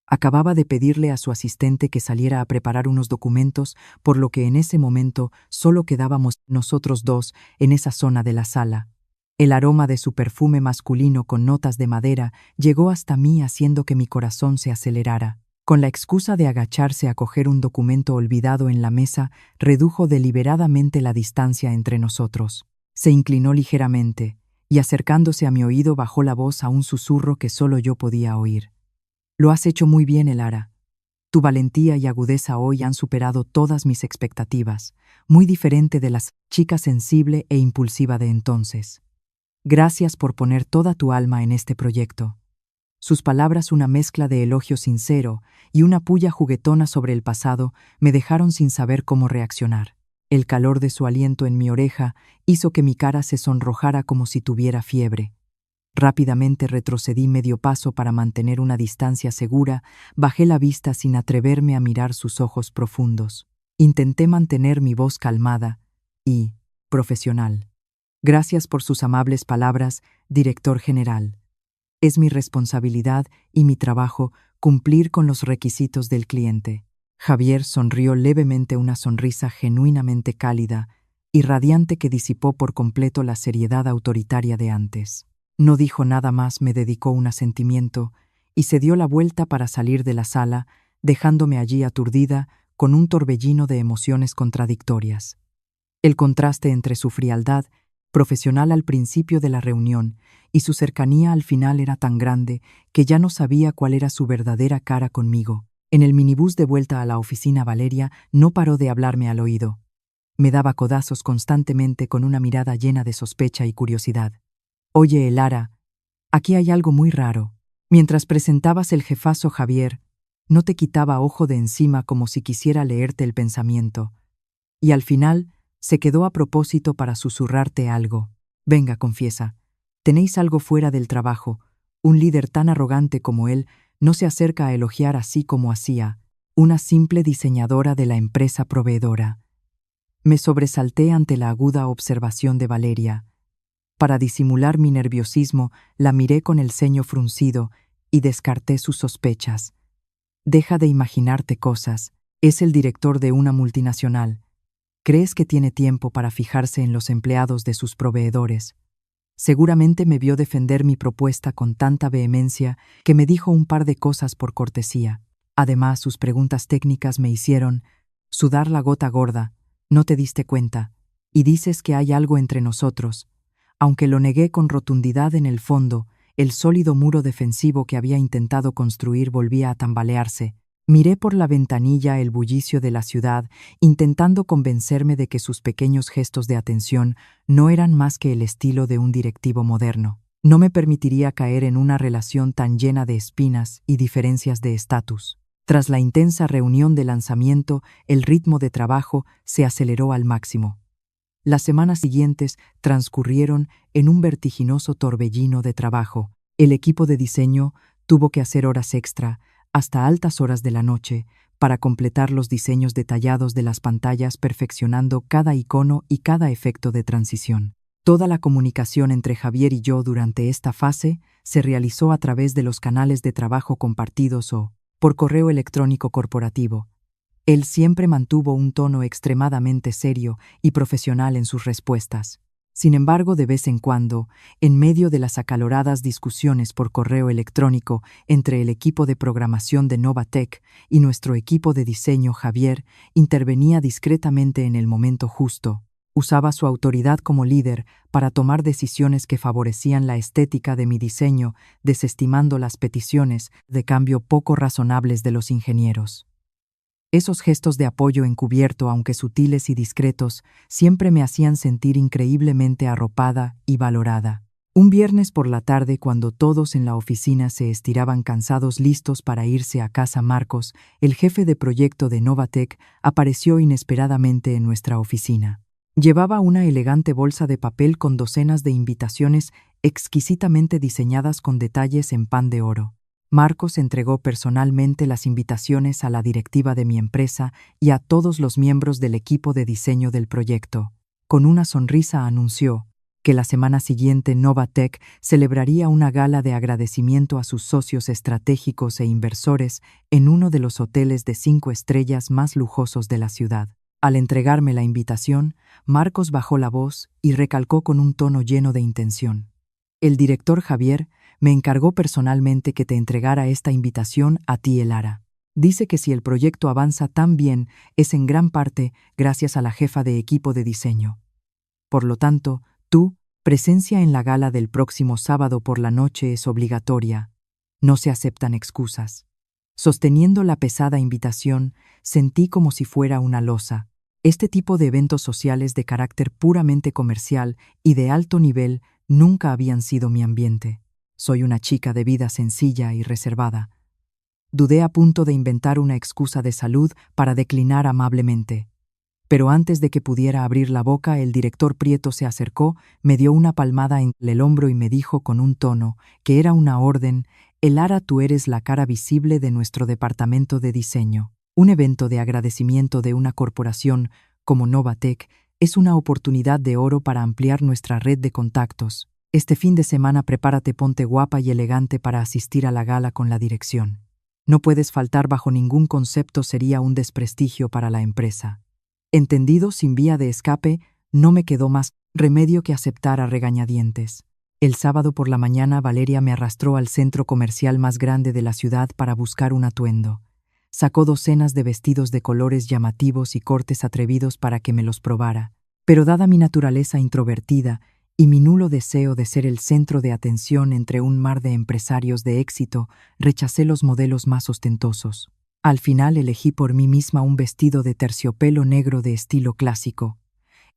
Acababa de pedirle a su asistente que saliera a preparar unos documentos, por lo que en ese momento solo quedábamos nosotros dos en esa zona de la sala. El aroma de su perfume masculino con notas de madera llegó hasta mí haciendo que mi corazón se acelerara. Con la excusa de agacharse a coger un documento olvidado en la mesa, redujo deliberadamente la distancia entre nosotros. Se inclinó ligeramente, y acercándose a mi oído bajó la voz a un susurro que solo yo podía oír. «Lo has hecho muy bien, Elara. Tu valentía y agudeza hoy han superado todas mis expectativas, muy diferente de la chica sensible e impulsiva de entonces. Gracias por poner toda tu alma en este proyecto». Sus palabras, una mezcla de elogio sincero y una puya juguetona sobre el pasado, me dejaron sin saber cómo reaccionar. El calor de su aliento en mi oreja hizo que mi cara se sonrojara como si tuviera fiebre. Rápidamente retrocedí medio paso para mantener una distancia segura, bajé la vista sin atreverme a mirar sus ojos profundos. Intenté mantener mi voz calmada y profesional. «Gracias por sus amables palabras, director general. Es mi responsabilidad y mi trabajo cumplir con los requisitos del cliente». Javier sonrió levemente, una sonrisa genuinamente cálida y radiante que disipó por completo la seriedad autoritaria de antes. No dijo nada más, me dedicó un asentimiento y se dio la vuelta para salir de la sala, dejándome allí aturdida con un torbellino de emociones contradictorias. El contraste entre su frialdad profesional al principio de la reunión y su cercanía al final era tan grande que ya no sabía cuál era su verdadera cara conmigo. En el minibús de vuelta a la oficina, Valeria no paró de hablarme al oído. Me daba codazos constantemente con una mirada llena de sospecha y curiosidad. «Oye, Elara, aquí hay algo muy raro. Mientras presentabas el jefazo Javier, no te quitaba ojo de encima como si quisiera leerte el pensamiento. Y al final se quedó a propósito para susurrarte algo. Venga, confiesa, tenéis algo fuera del trabajo. Un líder tan arrogante como él no se acerca a elogiar así como hacía una simple diseñadora de la empresa proveedora». Me sobresalté ante la aguda observación de Valeria. Para disimular mi nerviosismo, la miré con el ceño fruncido y descarté sus sospechas. «Deja de imaginarte cosas. Es el director de una multinacional. ¿Crees que tiene tiempo para fijarse en los empleados de sus proveedores?» Seguramente me vio defender mi propuesta con tanta vehemencia que me dijo un par de cosas por cortesía. Además, sus preguntas técnicas me hicieron sudar la gota gorda. «No te diste cuenta, y dices que hay algo entre nosotros». Aunque lo negué con rotundidad, en el fondo, el sólido muro defensivo que había intentado construir volvía a tambalearse. Miré por la ventanilla el bullicio de la ciudad, intentando convencerme de que sus pequeños gestos de atención no eran más que el estilo de un directivo moderno. No me permitiría caer en una relación tan llena de espinas y diferencias de estatus. Tras la intensa reunión de lanzamiento, el ritmo de trabajo se aceleró al máximo. Las semanas siguientes transcurrieron en un vertiginoso torbellino de trabajo. El equipo de diseño tuvo que hacer horas extra, hasta altas horas de la noche, para completar los diseños detallados de las pantallas, perfeccionando cada icono y cada efecto de transición. Toda la comunicación entre Javier y yo durante esta fase se realizó a través de los canales de trabajo compartidos o por correo electrónico corporativo. Él siempre mantuvo un tono extremadamente serio y profesional en sus respuestas. Sin embargo, de vez en cuando, en medio de las acaloradas discusiones por correo electrónico entre el equipo de programación de Novatec y nuestro equipo de diseño, Javier intervenía discretamente en el momento justo. Usaba su autoridad como líder para tomar decisiones que favorecían la estética de mi diseño, desestimando las peticiones de cambio poco razonables de los ingenieros. Esos gestos de apoyo encubierto, aunque sutiles y discretos, siempre me hacían sentir increíblemente arropada y valorada. Un viernes por la tarde, cuando todos en la oficina se estiraban cansados listos para irse a casa, Marcos, el jefe de proyecto de Novatec, apareció inesperadamente en nuestra oficina. Llevaba una elegante bolsa de papel con docenas de invitaciones exquisitamente diseñadas con detalles en pan de oro. Marcos entregó personalmente las invitaciones a la directiva de mi empresa y a todos los miembros del equipo de diseño del proyecto. Con una sonrisa anunció que la semana siguiente Novatec celebraría una gala de agradecimiento a sus socios estratégicos e inversores en uno de los hoteles de 5 estrellas más lujosos de la ciudad. Al entregarme la invitación, Marcos bajó la voz y recalcó con un tono lleno de intención. El director Javier me encargó personalmente que te entregara esta invitación a ti, Elara. Dice que si el proyecto avanza tan bien es en gran parte gracias a la jefa de equipo de diseño. Por lo tanto, tu presencia en la gala del próximo sábado por la noche es obligatoria. No se aceptan excusas. Sosteniendo la pesada invitación, sentí como si fuera una losa. Este tipo de eventos sociales de carácter puramente comercial y de alto nivel nunca habían sido mi ambiente. Soy una chica de vida sencilla y reservada. Dudé a punto de inventar una excusa de salud para declinar amablemente. Pero antes de que pudiera abrir la boca, el director Prieto se acercó, me dio una palmada en el hombro y me dijo con un tono que era una orden: Elara, tú eres la cara visible de nuestro departamento de diseño. Un evento de agradecimiento de una corporación como Novatec es una oportunidad de oro para ampliar nuestra red de contactos. Este fin de semana prepárate, ponte guapa y elegante para asistir a la gala con la dirección. No puedes faltar bajo ningún concepto, sería un desprestigio para la empresa. Entendido, sin vía de escape, no me quedó más remedio que aceptar a regañadientes. El sábado por la mañana Valeria me arrastró al centro comercial más grande de la ciudad para buscar un atuendo. Sacó docenas de vestidos de colores llamativos y cortes atrevidos para que me los probara, pero dada mi naturaleza introvertida y mi nulo deseo de ser el centro de atención entre un mar de empresarios de éxito, rechacé los modelos más ostentosos. Al final elegí por mí misma un vestido de terciopelo negro de estilo clásico.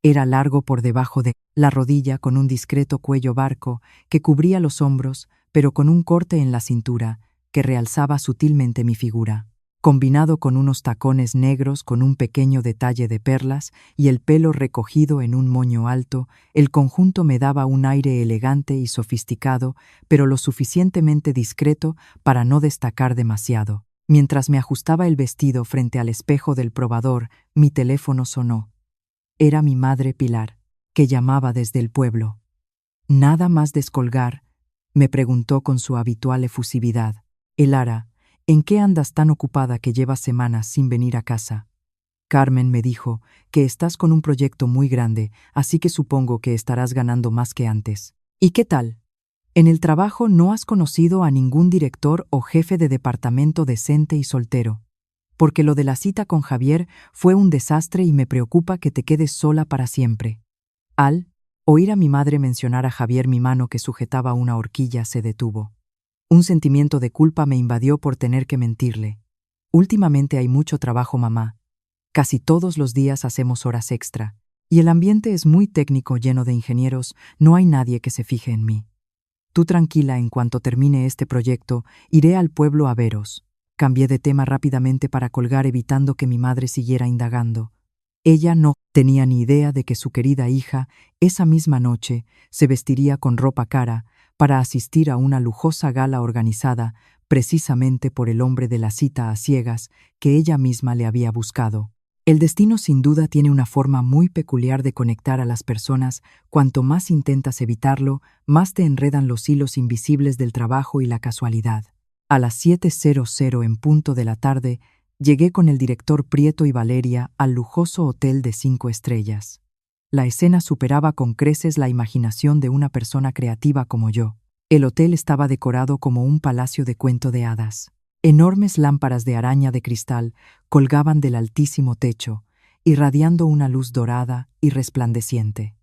Era largo por debajo de la rodilla, con un discreto cuello barco que cubría los hombros, pero con un corte en la cintura que realzaba sutilmente mi figura. Combinado con unos tacones negros con un pequeño detalle de perlas y el pelo recogido en un moño alto, el conjunto me daba un aire elegante y sofisticado, pero lo suficientemente discreto para no destacar demasiado. Mientras me ajustaba el vestido frente al espejo del probador, mi teléfono sonó. Era mi madre Pilar, que llamaba desde el pueblo. Nada más descolgar, me preguntó con su habitual efusividad: Elara, ¿en qué andas tan ocupada que llevas semanas sin venir a casa? Carmen me dijo que estás con un proyecto muy grande, así que supongo que estarás ganando más que antes. ¿Y qué tal? En el trabajo no has conocido a ningún director o jefe de departamento decente y soltero. Porque lo de la cita con Javier fue un desastre y me preocupa que te quedes sola para siempre. Al oír a mi madre mencionar a Javier, mi mano que sujetaba una horquilla se detuvo. Un sentimiento de culpa me invadió por tener que mentirle. Últimamente hay mucho trabajo, mamá. Casi todos los días hacemos horas extra. Y el ambiente es muy técnico, lleno de ingenieros. No hay nadie que se fije en mí. Tú tranquila, en cuanto termine este proyecto, iré al pueblo a veros. Cambié de tema rápidamente para colgar, evitando que mi madre siguiera indagando. Ella no tenía ni idea de que su querida hija, esa misma noche, se vestiría con ropa cara para asistir a una lujosa gala organizada precisamente por el hombre de la cita a ciegas que ella misma le había buscado. El destino sin duda tiene una forma muy peculiar de conectar a las personas. Cuanto más intentas evitarlo, más te enredan los hilos invisibles del trabajo y la casualidad. A las 7:00 en punto de la tarde, llegué con el director Prieto y Valeria al lujoso hotel de 5 estrellas. La escena superaba con creces la imaginación de una persona creativa como yo. El hotel estaba decorado como un palacio de cuento de hadas. Enormes lámparas de araña de cristal colgaban del altísimo techo, irradiando una luz dorada y resplandeciente.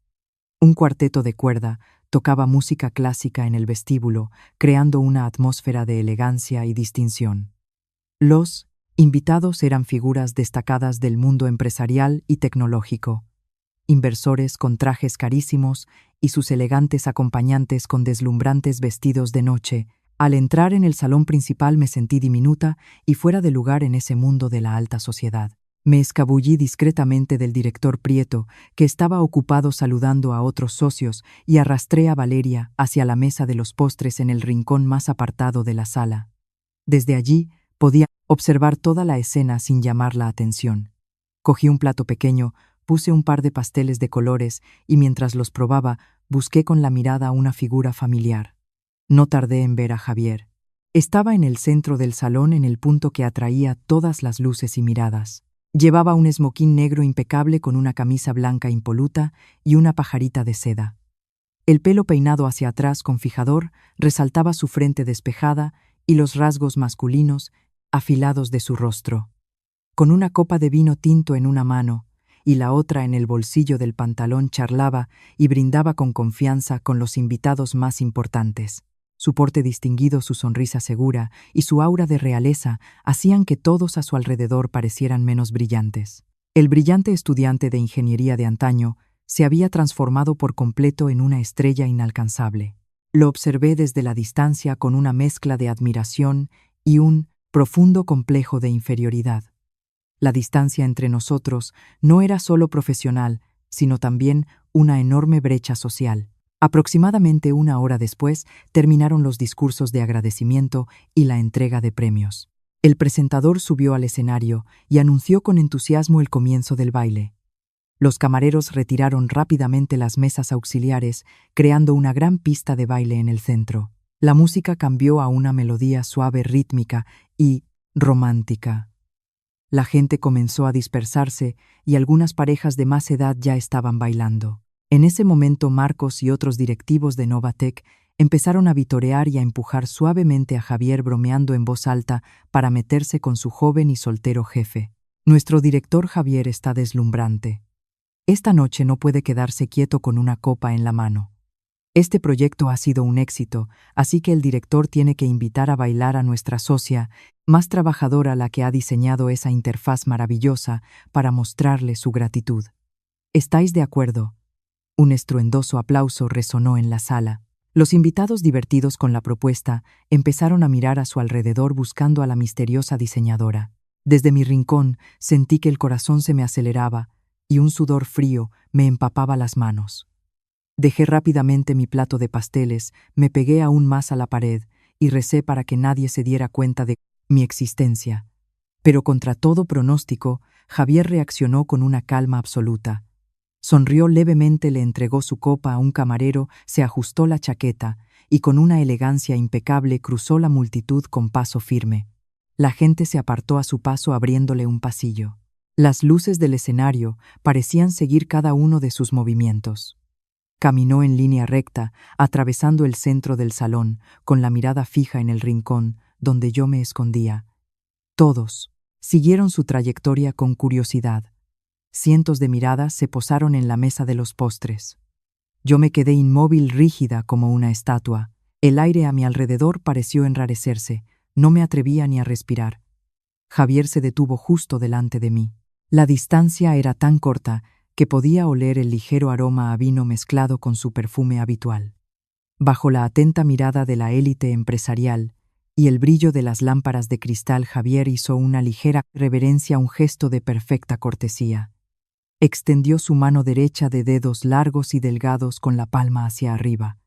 Un cuarteto de cuerda tocaba música clásica en el vestíbulo, creando una atmósfera de elegancia y distinción. Los invitados eran figuras destacadas del mundo empresarial y tecnológico, inversores con trajes carísimos y sus elegantes acompañantes con deslumbrantes vestidos de noche. Al entrar en el salón principal me sentí diminuta y fuera de lugar en ese mundo de la alta sociedad. Me escabullí discretamente del director Prieto, que estaba ocupado saludando a otros socios, y arrastré a Valeria hacia la mesa de los postres en el rincón más apartado de la sala. Desde allí podía observar toda la escena sin llamar la atención. Cogí un plato pequeño, puse un par de pasteles de colores y mientras los probaba, busqué con la mirada una figura familiar. No tardé en ver a Javier. Estaba en el centro del salón, en el punto que atraía todas las luces y miradas. Llevaba un esmoquín negro impecable con una camisa blanca impoluta y una pajarita de seda. El pelo peinado hacia atrás con fijador resaltaba su frente despejada y los rasgos masculinos afilados de su rostro. Con una copa de vino tinto en una mano y la otra en el bolsillo del pantalón charlaba y brindaba con confianza con los invitados más importantes. Su porte distinguido, su sonrisa segura y su aura de realeza hacían que todos a su alrededor parecieran menos brillantes. El brillante estudiante de ingeniería de antaño se había transformado por completo en una estrella inalcanzable. Lo observé desde la distancia con una mezcla de admiración y un profundo complejo de inferioridad. La distancia entre nosotros no era solo profesional, sino también una enorme brecha social. Aproximadamente 1 hora después terminaron los discursos de agradecimiento y la entrega de premios. El presentador subió al escenario y anunció con entusiasmo el comienzo del baile. Los camareros retiraron rápidamente las mesas auxiliares, creando una gran pista de baile en el centro. La música cambió a una melodía suave, rítmica y romántica. La gente comenzó a dispersarse y algunas parejas de más edad ya estaban bailando. En ese momento Marcos y otros directivos de Novatec empezaron a vitorear y a empujar suavemente a Javier bromeando en voz alta para meterse con su joven y soltero jefe. Nuestro director Javier está deslumbrante. Esta noche no puede quedarse quieto con una copa en la mano. Este proyecto ha sido un éxito, así que el director tiene que invitar a bailar a nuestra socia, más trabajadora, la que ha diseñado esa interfaz maravillosa, para mostrarle su gratitud. ¿Estáis de acuerdo? Un estruendoso aplauso resonó en la sala. Los invitados, divertidos con la propuesta, empezaron a mirar a su alrededor buscando a la misteriosa diseñadora. Desde mi rincón sentí que el corazón se me aceleraba y un sudor frío me empapaba las manos. Dejé rápidamente mi plato de pasteles, me pegué aún más a la pared y recé para que nadie se diera cuenta de mi existencia. Pero contra todo pronóstico, Javier reaccionó con una calma absoluta. Sonrió levemente, le entregó su copa a un camarero, se ajustó la chaqueta y con una elegancia impecable cruzó la multitud con paso firme. La gente se apartó a su paso abriéndole un pasillo. Las luces del escenario parecían seguir cada uno de sus movimientos. Caminó en línea recta, atravesando el centro del salón, con la mirada fija en el rincón donde yo me escondía. Todos siguieron su trayectoria con curiosidad. Cientos de miradas se posaron en la mesa de los postres. Yo me quedé inmóvil, rígida como una estatua. El aire a mi alrededor pareció enrarecerse. No me atrevía ni a respirar. Javier se detuvo justo delante de mí. La distancia era tan corta que podía oler el ligero aroma a vino mezclado con su perfume habitual. Bajo la atenta mirada de la élite empresarial y el brillo de las lámparas de cristal, Javier hizo una ligera reverencia, un gesto de perfecta cortesía. Extendió su mano derecha de dedos largos y delgados con la palma hacia arriba.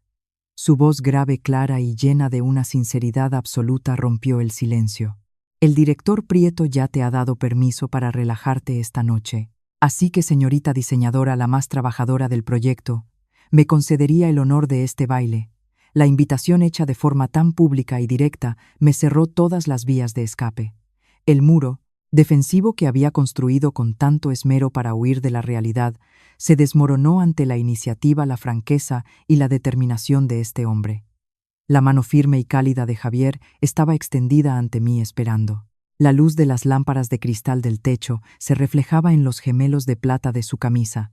Su voz grave, clara y llena de una sinceridad absoluta rompió el silencio. El director Prieto ya te ha dado permiso para relajarte esta noche. Así que, señorita diseñadora, la más trabajadora del proyecto, me concedería el honor de este baile. La invitación hecha de forma tan pública y directa me cerró todas las vías de escape. El muro, defensivo que había construido con tanto esmero para huir de la realidad, se desmoronó ante la iniciativa, la franqueza y la determinación de este hombre. La mano firme y cálida de Javier estaba extendida ante mí esperando. La luz de las lámparas de cristal del techo se reflejaba en los gemelos de plata de su camisa.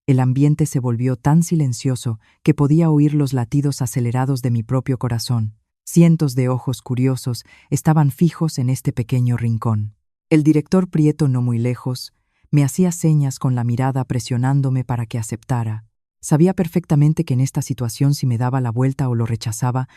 El ambiente se volvió tan silencioso que podía oír los latidos acelerados de mi propio corazón. Cientos de ojos curiosos estaban fijos en este pequeño rincón. El director Prieto, no muy lejos, me hacía señas con la mirada presionándome para que aceptara. Sabía perfectamente que en esta situación, si me daba la vuelta o lo rechazaba,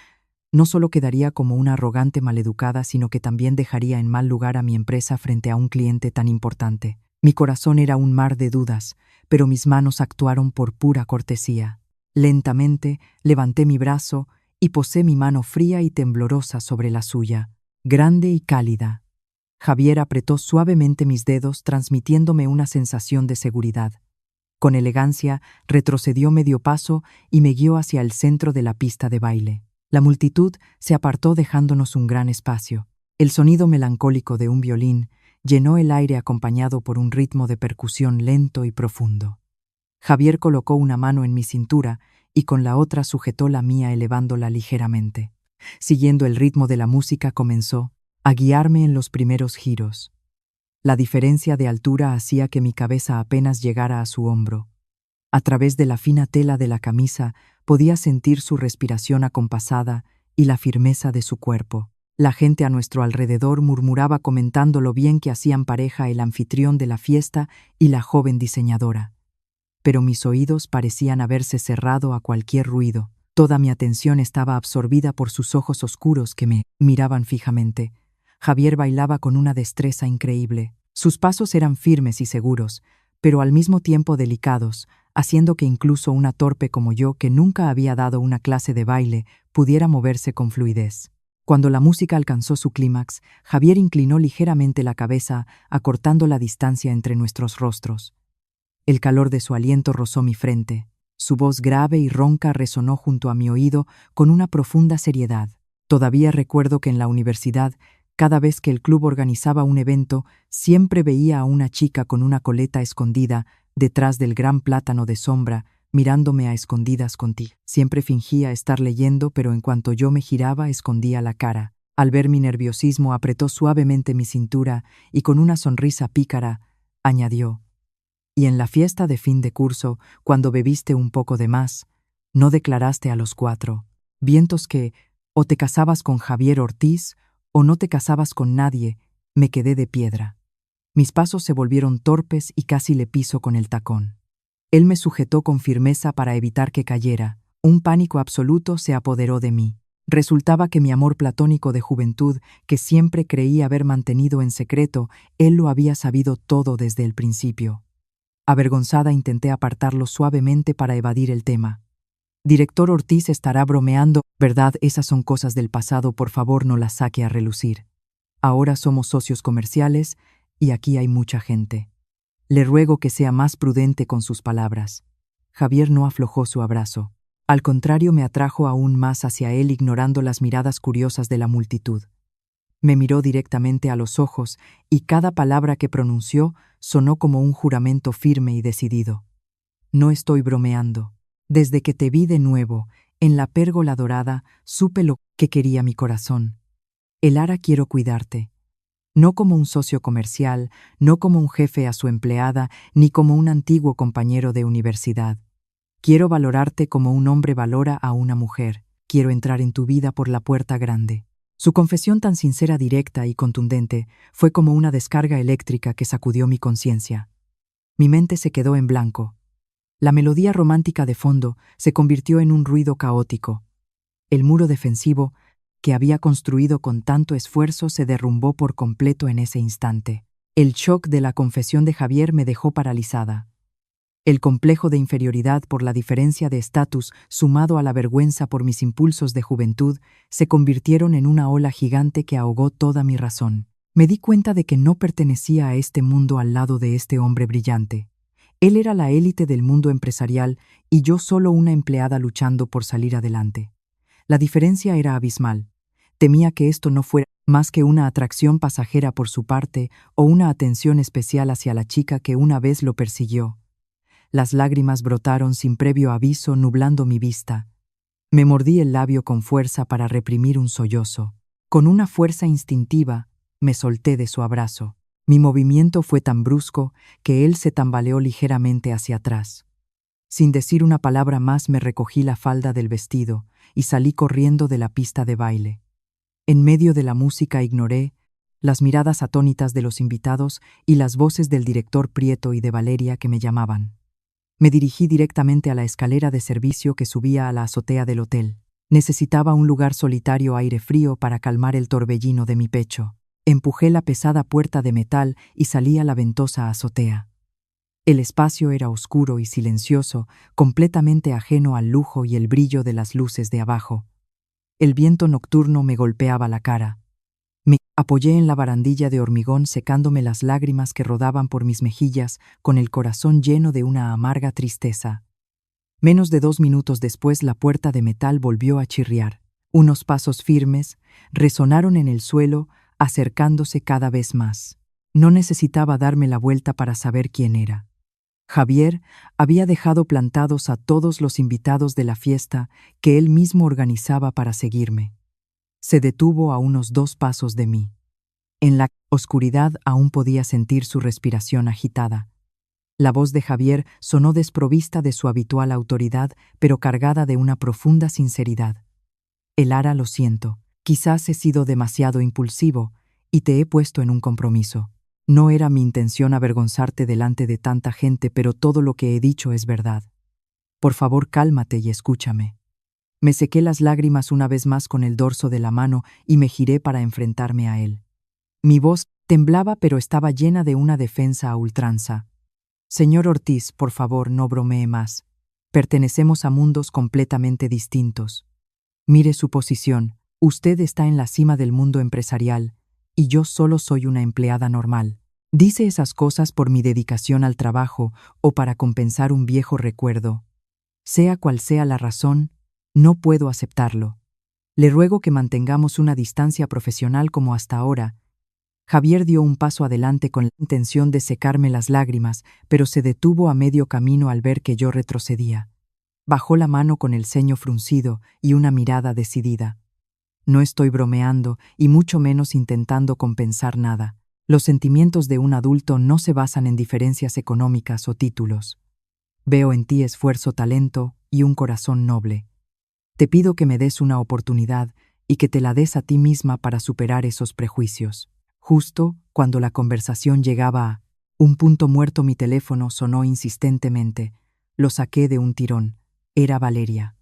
no solo quedaría como una arrogante maleducada, sino que también dejaría en mal lugar a mi empresa frente a un cliente tan importante. Mi corazón era un mar de dudas, pero mis manos actuaron por pura cortesía. Lentamente levanté mi brazo y posé mi mano fría y temblorosa sobre la suya, grande y cálida. Javier apretó suavemente mis dedos, transmitiéndome una sensación de seguridad. Con elegancia, retrocedió medio paso y me guió hacia el centro de la pista de baile. La multitud se apartó dejándonos un gran espacio. El sonido melancólico de un violín llenó el aire acompañado por un ritmo de percusión lento y profundo. Javier colocó una mano en mi cintura y con la otra sujetó la mía elevándola ligeramente. Siguiendo el ritmo de la música comenzó a guiarme en los primeros giros. La diferencia de altura hacía que mi cabeza apenas llegara a su hombro. A través de la fina tela de la camisa podía sentir su respiración acompasada y la firmeza de su cuerpo. La gente a nuestro alrededor murmuraba comentando lo bien que hacían pareja el anfitrión de la fiesta y la joven diseñadora. Pero mis oídos parecían haberse cerrado a cualquier ruido. Toda mi atención estaba absorbida por sus ojos oscuros que me miraban fijamente. Javier bailaba con una destreza increíble. Sus pasos eran firmes y seguros, pero al mismo tiempo delicados, haciendo que incluso una torpe como yo, que nunca había dado una clase de baile, pudiera moverse con fluidez. Cuando la música alcanzó su clímax, Javier inclinó ligeramente la cabeza, acortando la distancia entre nuestros rostros. El calor de su aliento rozó mi frente. Su voz grave y ronca resonó junto a mi oído con una profunda seriedad. Todavía recuerdo que en la universidad, cada vez que el club organizaba un evento, siempre veía a una chica con una coleta escondida detrás del gran plátano de sombra, mirándome a escondidas contigo. Siempre fingía estar leyendo, pero en cuanto yo me giraba, escondía la cara. Al ver mi nerviosismo, apretó suavemente mi cintura y con una sonrisa pícara, añadió: «Y en la fiesta de fin de curso, cuando bebiste un poco de más, ¿no declaraste a los 4 vientos que o te casabas con Javier Ortiz o no te casabas con nadie?» Me quedé de piedra. Mis pasos se volvieron torpes y casi le piso con el tacón. Él me sujetó con firmeza para evitar que cayera. Un pánico absoluto se apoderó de mí. Resultaba que mi amor platónico de juventud, que siempre creí haber mantenido en secreto, él lo había sabido todo desde el principio. Avergonzada intenté apartarlo suavemente para evadir el tema. «Director Ortiz estará bromeando, ¿verdad? Esas son cosas del pasado, por favor no las saque a relucir. Ahora somos socios comerciales y aquí hay mucha gente. Le ruego que sea más prudente con sus palabras». Javier no aflojó su abrazo. Al contrario, me atrajo aún más hacia él, ignorando las miradas curiosas de la multitud. Me miró directamente a los ojos y cada palabra que pronunció sonó como un juramento firme y decidido. «No estoy bromeando. Desde que te vi de nuevo, en la pérgola dorada, supe lo que quería mi corazón. Elara, quiero cuidarte. No como un socio comercial, no como un jefe a su empleada, ni como un antiguo compañero de universidad. Quiero valorarte como un hombre valora a una mujer. Quiero entrar en tu vida por la puerta grande». Su confesión tan sincera, directa y contundente fue como una descarga eléctrica que sacudió mi conciencia. Mi mente se quedó en blanco. La melodía romántica de fondo se convirtió en un ruido caótico. El muro defensivo que había construido con tanto esfuerzo se derrumbó por completo en ese instante. El shock de la confesión de Javier me dejó paralizada. El complejo de inferioridad por la diferencia de estatus, sumado a la vergüenza por mis impulsos de juventud, se convirtieron en una ola gigante que ahogó toda mi razón. Me di cuenta de que no pertenecía a este mundo al lado de este hombre brillante. Él era la élite del mundo empresarial y yo solo una empleada luchando por salir adelante. La diferencia era abismal. Temía que esto no fuera más que una atracción pasajera por su parte o una atención especial hacia la chica que una vez lo persiguió. Las lágrimas brotaron sin previo aviso, nublando mi vista. Me mordí el labio con fuerza para reprimir un sollozo. Con una fuerza instintiva, me solté de su abrazo. Mi movimiento fue tan brusco que él se tambaleó ligeramente hacia atrás. Sin decir una palabra más, me recogí la falda del vestido y salí corriendo de la pista de baile. En medio de la música ignoré las miradas atónitas de los invitados y las voces del director Prieto y de Valeria que me llamaban. Me dirigí directamente a la escalera de servicio que subía a la azotea del hotel. Necesitaba un lugar solitario, aire frío, para calmar el torbellino de mi pecho. Empujé la pesada puerta de metal y salí a la ventosa azotea. El espacio era oscuro y silencioso, completamente ajeno al lujo y el brillo de las luces de abajo. El viento nocturno me golpeaba la cara. Me apoyé en la barandilla de hormigón, secándome las lágrimas que rodaban por mis mejillas, con el corazón lleno de una amarga tristeza. Menos de 2 minutos después, la puerta de metal volvió a chirriar. Unos pasos firmes resonaron en el suelo, acercándose cada vez más. No necesitaba darme la vuelta para saber quién era. Javier había dejado plantados a todos los invitados de la fiesta que él mismo organizaba para seguirme. Se detuvo a unos 2 pasos de mí. En la oscuridad aún podía sentir su respiración agitada. La voz de Javier sonó desprovista de su habitual autoridad, pero cargada de una profunda sinceridad. Elara, lo siento. Quizás he sido demasiado impulsivo y te he puesto en un compromiso. No era mi intención avergonzarte delante de tanta gente, pero todo lo que he dicho es verdad. Por favor, cálmate y escúchame. Me sequé las lágrimas una vez más con el dorso de la mano y me giré para enfrentarme a él. Mi voz temblaba, pero estaba llena de una defensa a ultranza. Señor Ortiz, por favor, no bromee más. Pertenecemos a mundos completamente distintos. Mire su posición. Usted está en la cima del mundo empresarial y yo solo soy una empleada normal. ¿Dice esas cosas por mi dedicación al trabajo o para compensar un viejo recuerdo? Sea cual sea la razón, no puedo aceptarlo. Le ruego que mantengamos una distancia profesional como hasta ahora. Javier dio un paso adelante con la intención de secarme las lágrimas, pero se detuvo a medio camino al ver que yo retrocedía. Bajó la mano con el ceño fruncido y una mirada decidida. No estoy bromeando y mucho menos intentando compensar nada. Los sentimientos de un adulto no se basan en diferencias económicas o títulos. Veo en ti esfuerzo, talento y un corazón noble. Te pido que me des una oportunidad y que te la des a ti misma para superar esos prejuicios. Justo cuando la conversación llegaba a un punto muerto, mi teléfono sonó insistentemente. Lo saqué de un tirón. Era Valeria.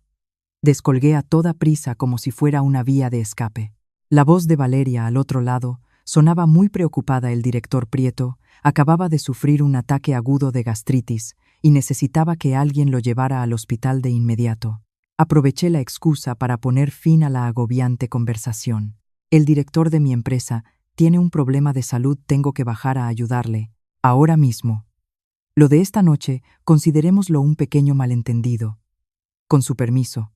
Descolgué a toda prisa como si fuera una vía de escape. La voz de Valeria al otro lado sonaba muy preocupada. El director Prieto acababa de sufrir un ataque agudo de gastritis y necesitaba que alguien lo llevara al hospital de inmediato. Aproveché la excusa para poner fin a la agobiante conversación. El director de mi empresa tiene un problema de salud, tengo que bajar a ayudarle, ahora mismo. Lo de esta noche, considerémoslo un pequeño malentendido. Con su permiso.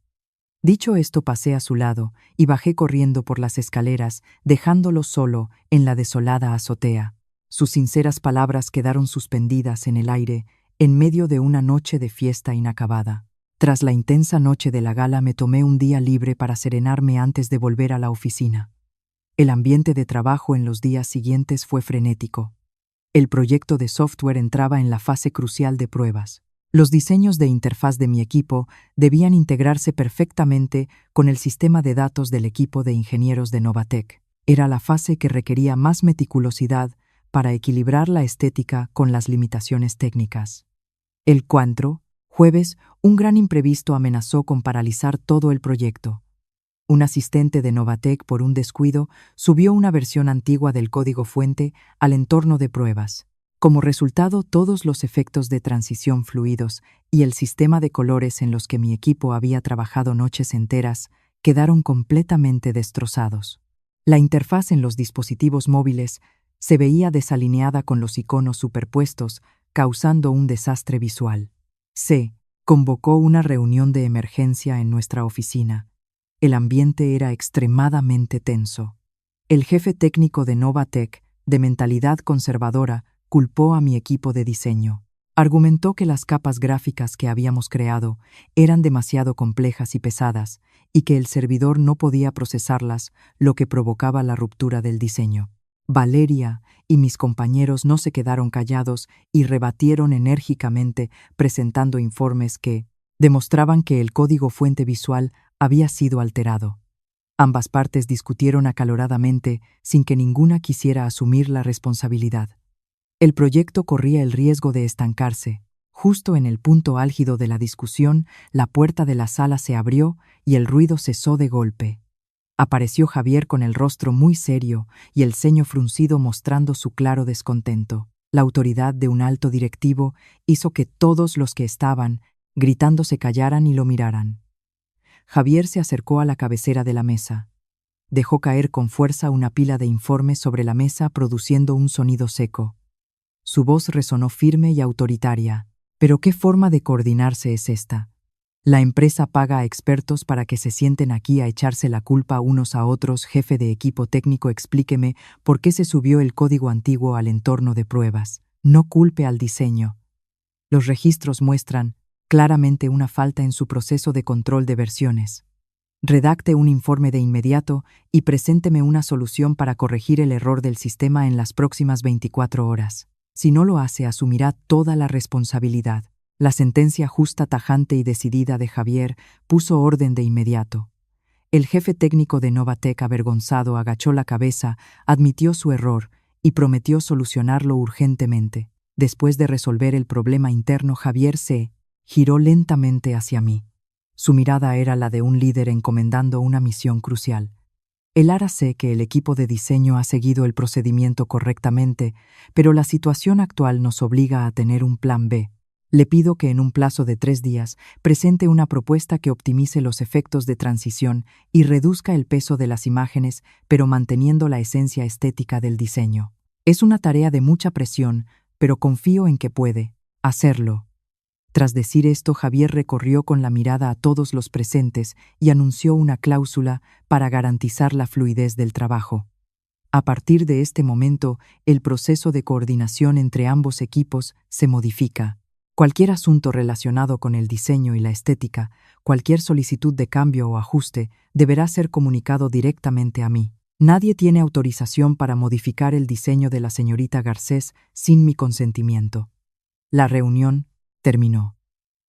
Dicho esto, pasé a su lado y bajé corriendo por las escaleras, dejándolo solo en la desolada azotea. Sus sinceras palabras quedaron suspendidas en el aire en medio de una noche de fiesta inacabada. Tras la intensa noche de la gala, me tomé un día libre para serenarme antes de volver a la oficina. El ambiente de trabajo en los días siguientes fue frenético. El proyecto de software entraba en la fase crucial de pruebas. Los diseños de interfaz de mi equipo debían integrarse perfectamente con el sistema de datos del equipo de ingenieros de Novatec. Era la fase que requería más meticulosidad para equilibrar la estética con las limitaciones técnicas. El 4, jueves, un gran imprevisto amenazó con paralizar todo el proyecto. Un asistente de Novatec, por un descuido, subió una versión antigua del código fuente al entorno de pruebas. Como resultado, todos los efectos de transición fluidos y el sistema de colores en los que mi equipo había trabajado noches enteras quedaron completamente destrozados. La interfaz en los dispositivos móviles se veía desalineada con los iconos superpuestos, causando un desastre visual. Se convocó una reunión de emergencia en nuestra oficina. El ambiente era extremadamente tenso. El jefe técnico de Novatec, de mentalidad conservadora, culpó a mi equipo de diseño. Argumentó que las capas gráficas que habíamos creado eran demasiado complejas y pesadas, y que el servidor no podía procesarlas, lo que provocaba la ruptura del diseño. Valeria y mis compañeros no se quedaron callados y rebatieron enérgicamente, presentando informes que demostraban que el código fuente visual había sido alterado. Ambas partes discutieron acaloradamente sin que ninguna quisiera asumir la responsabilidad. El proyecto corría el riesgo de estancarse. Justo en el punto álgido de la discusión, la puerta de la sala se abrió y el ruido cesó de golpe. Apareció Javier con el rostro muy serio y el ceño fruncido, mostrando su claro descontento. La autoridad de un alto directivo hizo que todos los que estaban gritando se callaran y lo miraran. Javier se acercó a la cabecera de la mesa. Dejó caer con fuerza una pila de informes sobre la mesa, produciendo un sonido seco. Su voz resonó firme y autoritaria. ¿Pero qué forma de coordinarse es esta? La empresa paga a expertos para que se sienten aquí a echarse la culpa unos a otros. Jefe de equipo técnico, explíqueme por qué se subió el código antiguo al entorno de pruebas. No culpe al diseño. Los registros muestran claramente una falta en su proceso de control de versiones. Redacte un informe de inmediato y presénteme una solución para corregir el error del sistema en las próximas 24 horas. Si no lo hace, asumirá toda la responsabilidad. La sentencia justa, tajante y decidida de Javier puso orden de inmediato. El jefe técnico de Novatec, avergonzado, agachó la cabeza, admitió su error y prometió solucionarlo urgentemente. Después de resolver el problema interno, Javier se giró lentamente hacia mí. Su mirada era la de un líder encomendando una misión crucial. Ahora sé que el equipo de diseño ha seguido el procedimiento correctamente, pero la situación actual nos obliga a tener un plan B. Le pido que en un plazo de 3 días presente una propuesta que optimice los efectos de transición y reduzca el peso de las imágenes, pero manteniendo la esencia estética del diseño. Es una tarea de mucha presión, pero confío en que puede hacerlo. Tras decir esto, Javier recorrió con la mirada a todos los presentes y anunció una cláusula para garantizar la fluidez del trabajo. A partir de este momento, el proceso de coordinación entre ambos equipos se modifica. Cualquier asunto relacionado con el diseño y la estética, cualquier solicitud de cambio o ajuste, deberá ser comunicado directamente a mí. Nadie tiene autorización para modificar el diseño de la señorita Garcés sin mi consentimiento. La reunión terminó.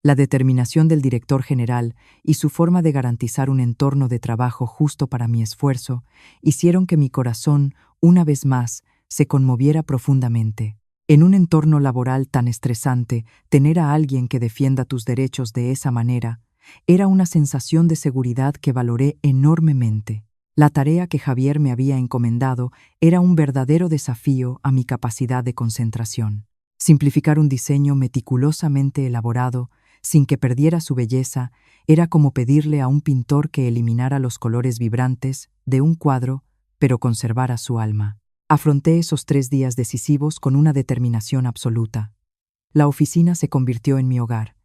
La determinación del director general y su forma de garantizar un entorno de trabajo justo para mi esfuerzo hicieron que mi corazón, una vez más, se conmoviera profundamente. En un entorno laboral tan estresante, tener a alguien que defienda tus derechos de esa manera era una sensación de seguridad que valoré enormemente. La tarea que Javier me había encomendado era un verdadero desafío a mi capacidad de concentración. Simplificar un diseño meticulosamente elaborado, sin que perdiera su belleza, era como pedirle a un pintor que eliminara los colores vibrantes de un cuadro, pero conservara su alma. Afronté esos 3 días decisivos con una determinación absoluta. La oficina se convirtió en mi hogar.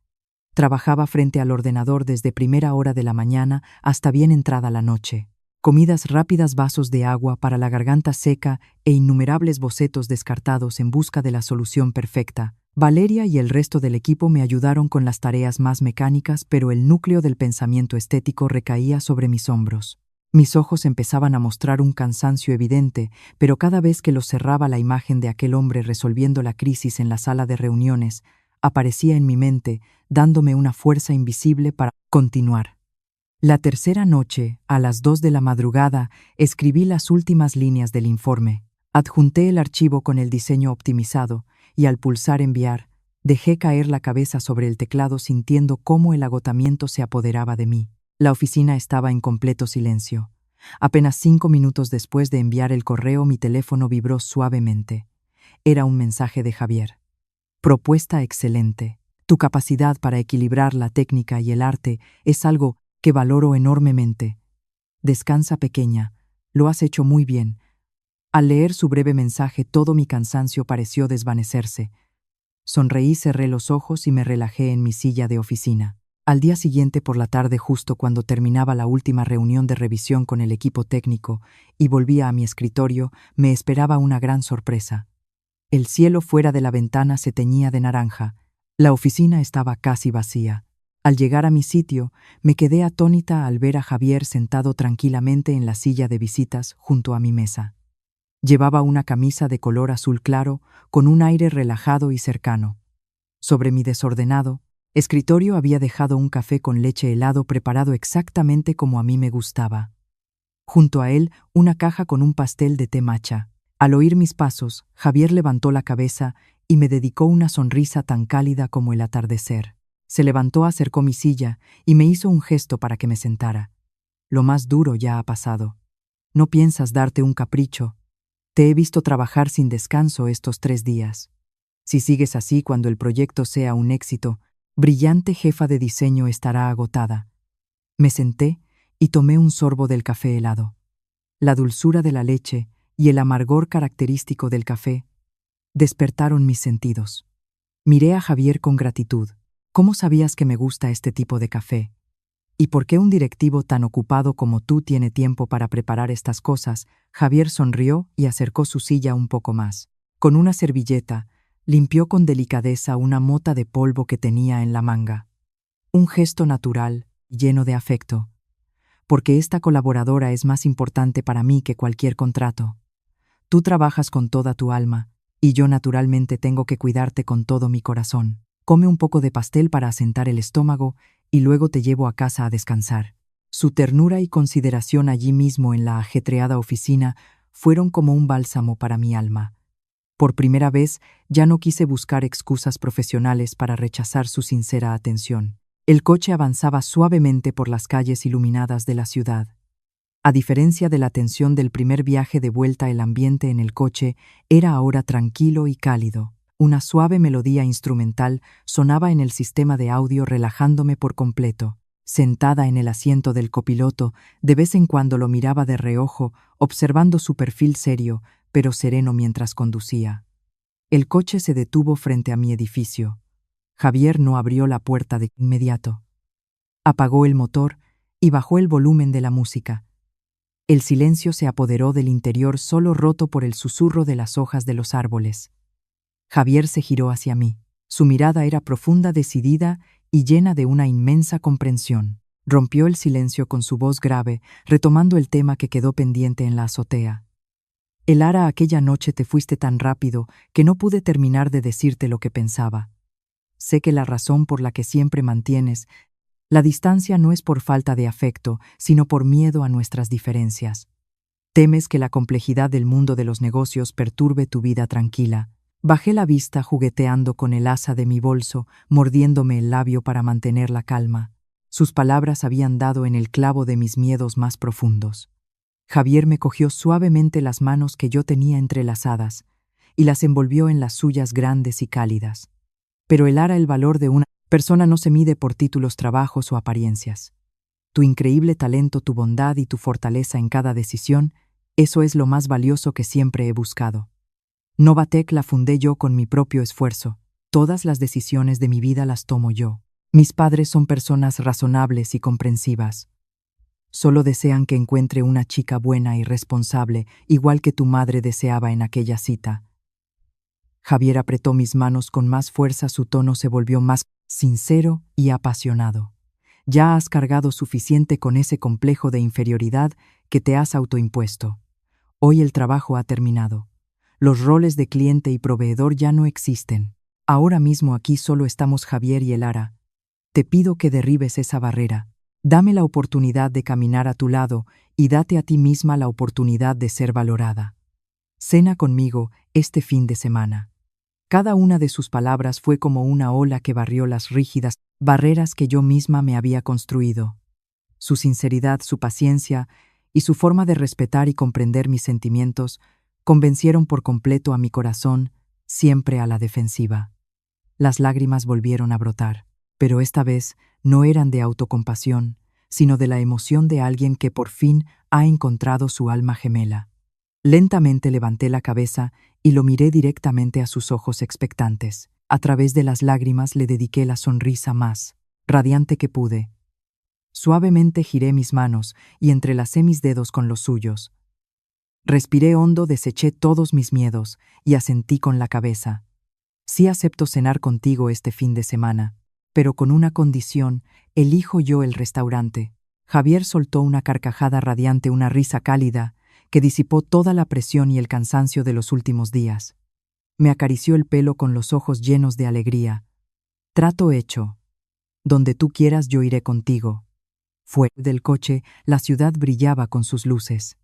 Trabajaba frente al ordenador desde primera hora de la mañana hasta bien entrada la noche. Comidas rápidas, vasos de agua para la garganta seca e innumerables bocetos descartados en busca de la solución perfecta. Valeria y el resto del equipo me ayudaron con las tareas más mecánicas, pero el núcleo del pensamiento estético recaía sobre mis hombros. Mis ojos empezaban a mostrar un cansancio evidente, pero cada vez que los cerraba, la imagen de aquel hombre resolviendo la crisis en la sala de reuniones aparecía en mi mente, dándome una fuerza invisible para continuar. La tercera noche, a las 2 de la madrugada, escribí las últimas líneas del informe. Adjunté el archivo con el diseño optimizado y al pulsar enviar, dejé caer la cabeza sobre el teclado sintiendo cómo el agotamiento se apoderaba de mí. La oficina estaba en completo silencio. Apenas 5 minutos después de enviar el correo, mi teléfono vibró suavemente. Era un mensaje de Javier. Propuesta excelente. Tu capacidad para equilibrar la técnica y el arte es algo que valoro enormemente. Descansa, pequeña. Lo has hecho muy bien. Al leer su breve mensaje, todo mi cansancio pareció desvanecerse. Sonreí, cerré los ojos y me relajé en mi silla de oficina. Al día siguiente por la tarde, justo cuando terminaba la última reunión de revisión con el equipo técnico y volvía a mi escritorio, me esperaba una gran sorpresa. El cielo fuera de la ventana se teñía de naranja. La oficina estaba casi vacía. Al llegar a mi sitio, me quedé atónita al ver a Javier sentado tranquilamente en la silla de visitas junto a mi mesa. Llevaba una camisa de color azul claro, con un aire relajado y cercano. Sobre mi desordenado escritorio había dejado un café con leche helado preparado exactamente como a mí me gustaba. Junto a él, una caja con un pastel de té matcha. Al oír mis pasos, Javier levantó la cabeza y me dedicó una sonrisa tan cálida como el atardecer. Se levantó, acercó mi silla y me hizo un gesto para que me sentara. Lo más duro ya ha pasado. No piensas darte un capricho. Te he visto trabajar sin descanso estos 3 días. Si sigues así, cuando el proyecto sea un éxito, brillante jefa de diseño estará agotada. Me senté y tomé un sorbo del café helado. La dulzura de la leche y el amargor característico del café despertaron mis sentidos. Miré a Javier con gratitud. ¿Cómo sabías que me gusta este tipo de café? ¿Y por qué un directivo tan ocupado como tú tiene tiempo para preparar estas cosas? Javier sonrió y acercó su silla un poco más. Con una servilleta, limpió con delicadeza una mota de polvo que tenía en la manga. Un gesto natural, lleno de afecto. Porque esta colaboradora es más importante para mí que cualquier contrato. Tú trabajas con toda tu alma, y yo naturalmente tengo que cuidarte con todo mi corazón. Come un poco de pastel para asentar el estómago y luego te llevo a casa a descansar. Su ternura y consideración allí mismo en la ajetreada oficina fueron como un bálsamo para mi alma. Por primera vez ya no quise buscar excusas profesionales para rechazar su sincera atención. El coche avanzaba suavemente por las calles iluminadas de la ciudad. A diferencia de la tensión del primer viaje de vuelta, el ambiente en el coche era ahora tranquilo y cálido. Una suave melodía instrumental sonaba en el sistema de audio, relajándome por completo. Sentada en el asiento del copiloto, de vez en cuando lo miraba de reojo, observando su perfil serio, pero sereno mientras conducía. El coche se detuvo frente a mi edificio. Javier no abrió la puerta de inmediato. Apagó el motor y bajó el volumen de la música. El silencio se apoderó del interior, solo roto por el susurro de las hojas de los árboles. Javier se giró hacia mí. Su mirada era profunda, decidida y llena de una inmensa comprensión. Rompió el silencio con su voz grave, retomando el tema que quedó pendiente en la azotea. Elara, aquella noche te fuiste tan rápido que no pude terminar de decirte lo que pensaba. Sé que la razón por la que siempre mantienes la distancia no es por falta de afecto, sino por miedo a nuestras diferencias. Temes que la complejidad del mundo de los negocios perturbe tu vida tranquila. Bajé la vista jugueteando con el asa de mi bolso, mordiéndome el labio para mantener la calma. Sus palabras habían dado en el clavo de mis miedos más profundos. Javier me cogió suavemente las manos que yo tenía entrelazadas y las envolvió en las suyas grandes y cálidas. Pero el valor de una persona no se mide por títulos, trabajos o apariencias. Tu increíble talento, tu bondad y tu fortaleza en cada decisión, eso es lo más valioso que siempre he buscado. Novatec la fundé yo con mi propio esfuerzo. Todas las decisiones de mi vida las tomo yo. Mis padres son personas razonables y comprensivas. Solo desean que encuentre una chica buena y responsable, igual que tu madre deseaba en aquella cita. Javier apretó mis manos con más fuerza, su tono se volvió más sincero y apasionado. Ya has cargado suficiente con ese complejo de inferioridad que te has autoimpuesto. Hoy el trabajo ha terminado. Los roles de cliente y proveedor ya no existen. Ahora mismo aquí solo estamos Javier y Elara. Te pido que derribes esa barrera. Dame la oportunidad de caminar a tu lado y date a ti misma la oportunidad de ser valorada. Cena conmigo este fin de semana. Cada una de sus palabras fue como una ola que barrió las rígidas barreras que yo misma me había construido. Su sinceridad, su paciencia y su forma de respetar y comprender mis sentimientos convencieron por completo a mi corazón, siempre a la defensiva. Las lágrimas volvieron a brotar, pero esta vez no eran de autocompasión, sino de la emoción de alguien que por fin ha encontrado su alma gemela. Lentamente levanté la cabeza y lo miré directamente a sus ojos expectantes. A través de las lágrimas le dediqué la sonrisa más radiante que pude. Suavemente giré mis manos y entrelacé mis dedos con los suyos. Respiré hondo, deseché todos mis miedos y asentí con la cabeza. Sí acepto cenar contigo este fin de semana, pero con una condición: elijo yo el restaurante. Javier soltó una carcajada radiante, una risa cálida que disipó toda la presión y el cansancio de los últimos días. Me acarició el pelo con los ojos llenos de alegría. Trato hecho. Donde tú quieras yo iré contigo. Fuera del coche, la ciudad brillaba con sus luces.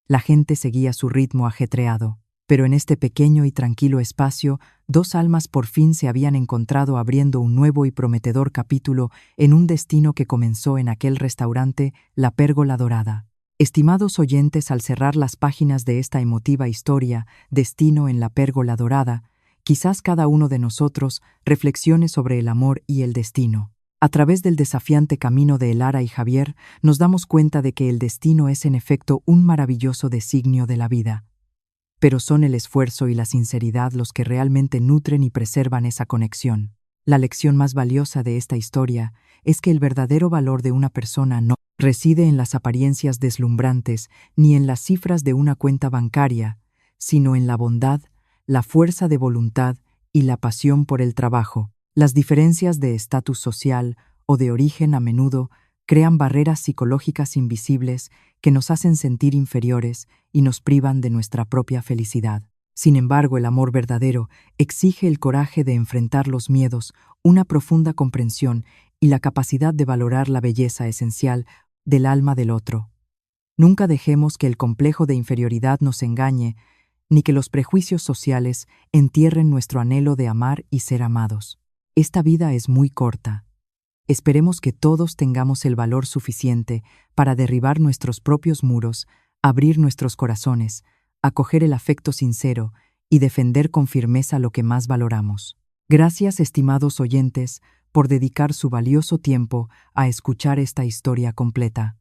La gente seguía su ritmo ajetreado, pero en este pequeño y tranquilo espacio, dos almas por fin se habían encontrado, abriendo un nuevo y prometedor capítulo en un destino que comenzó en aquel restaurante, La Pérgola Dorada. Estimados oyentes, al cerrar las páginas de esta emotiva historia, Destino en la Pérgola Dorada, quizás cada uno de nosotros reflexione sobre el amor y el destino. A través del desafiante camino de Elara y Javier, nos damos cuenta de que el destino es en efecto un maravilloso designio de la vida. Pero son el esfuerzo y la sinceridad los que realmente nutren y preservan esa conexión. La lección más valiosa de esta historia es que el verdadero valor de una persona no reside en las apariencias deslumbrantes ni en las cifras de una cuenta bancaria, sino en la bondad, la fuerza de voluntad y la pasión por el trabajo. Las diferencias de estatus social o de origen a menudo crean barreras psicológicas invisibles que nos hacen sentir inferiores y nos privan de nuestra propia felicidad. Sin embargo, el amor verdadero exige el coraje de enfrentar los miedos, una profunda comprensión y la capacidad de valorar la belleza esencial del alma del otro. Nunca dejemos que el complejo de inferioridad nos engañe, ni que los prejuicios sociales entierren nuestro anhelo de amar y ser amados. Esta vida es muy corta. Esperemos que todos tengamos el valor suficiente para derribar nuestros propios muros, abrir nuestros corazones, acoger el afecto sincero y defender con firmeza lo que más valoramos. Gracias, estimados oyentes, por dedicar su valioso tiempo a escuchar esta historia completa.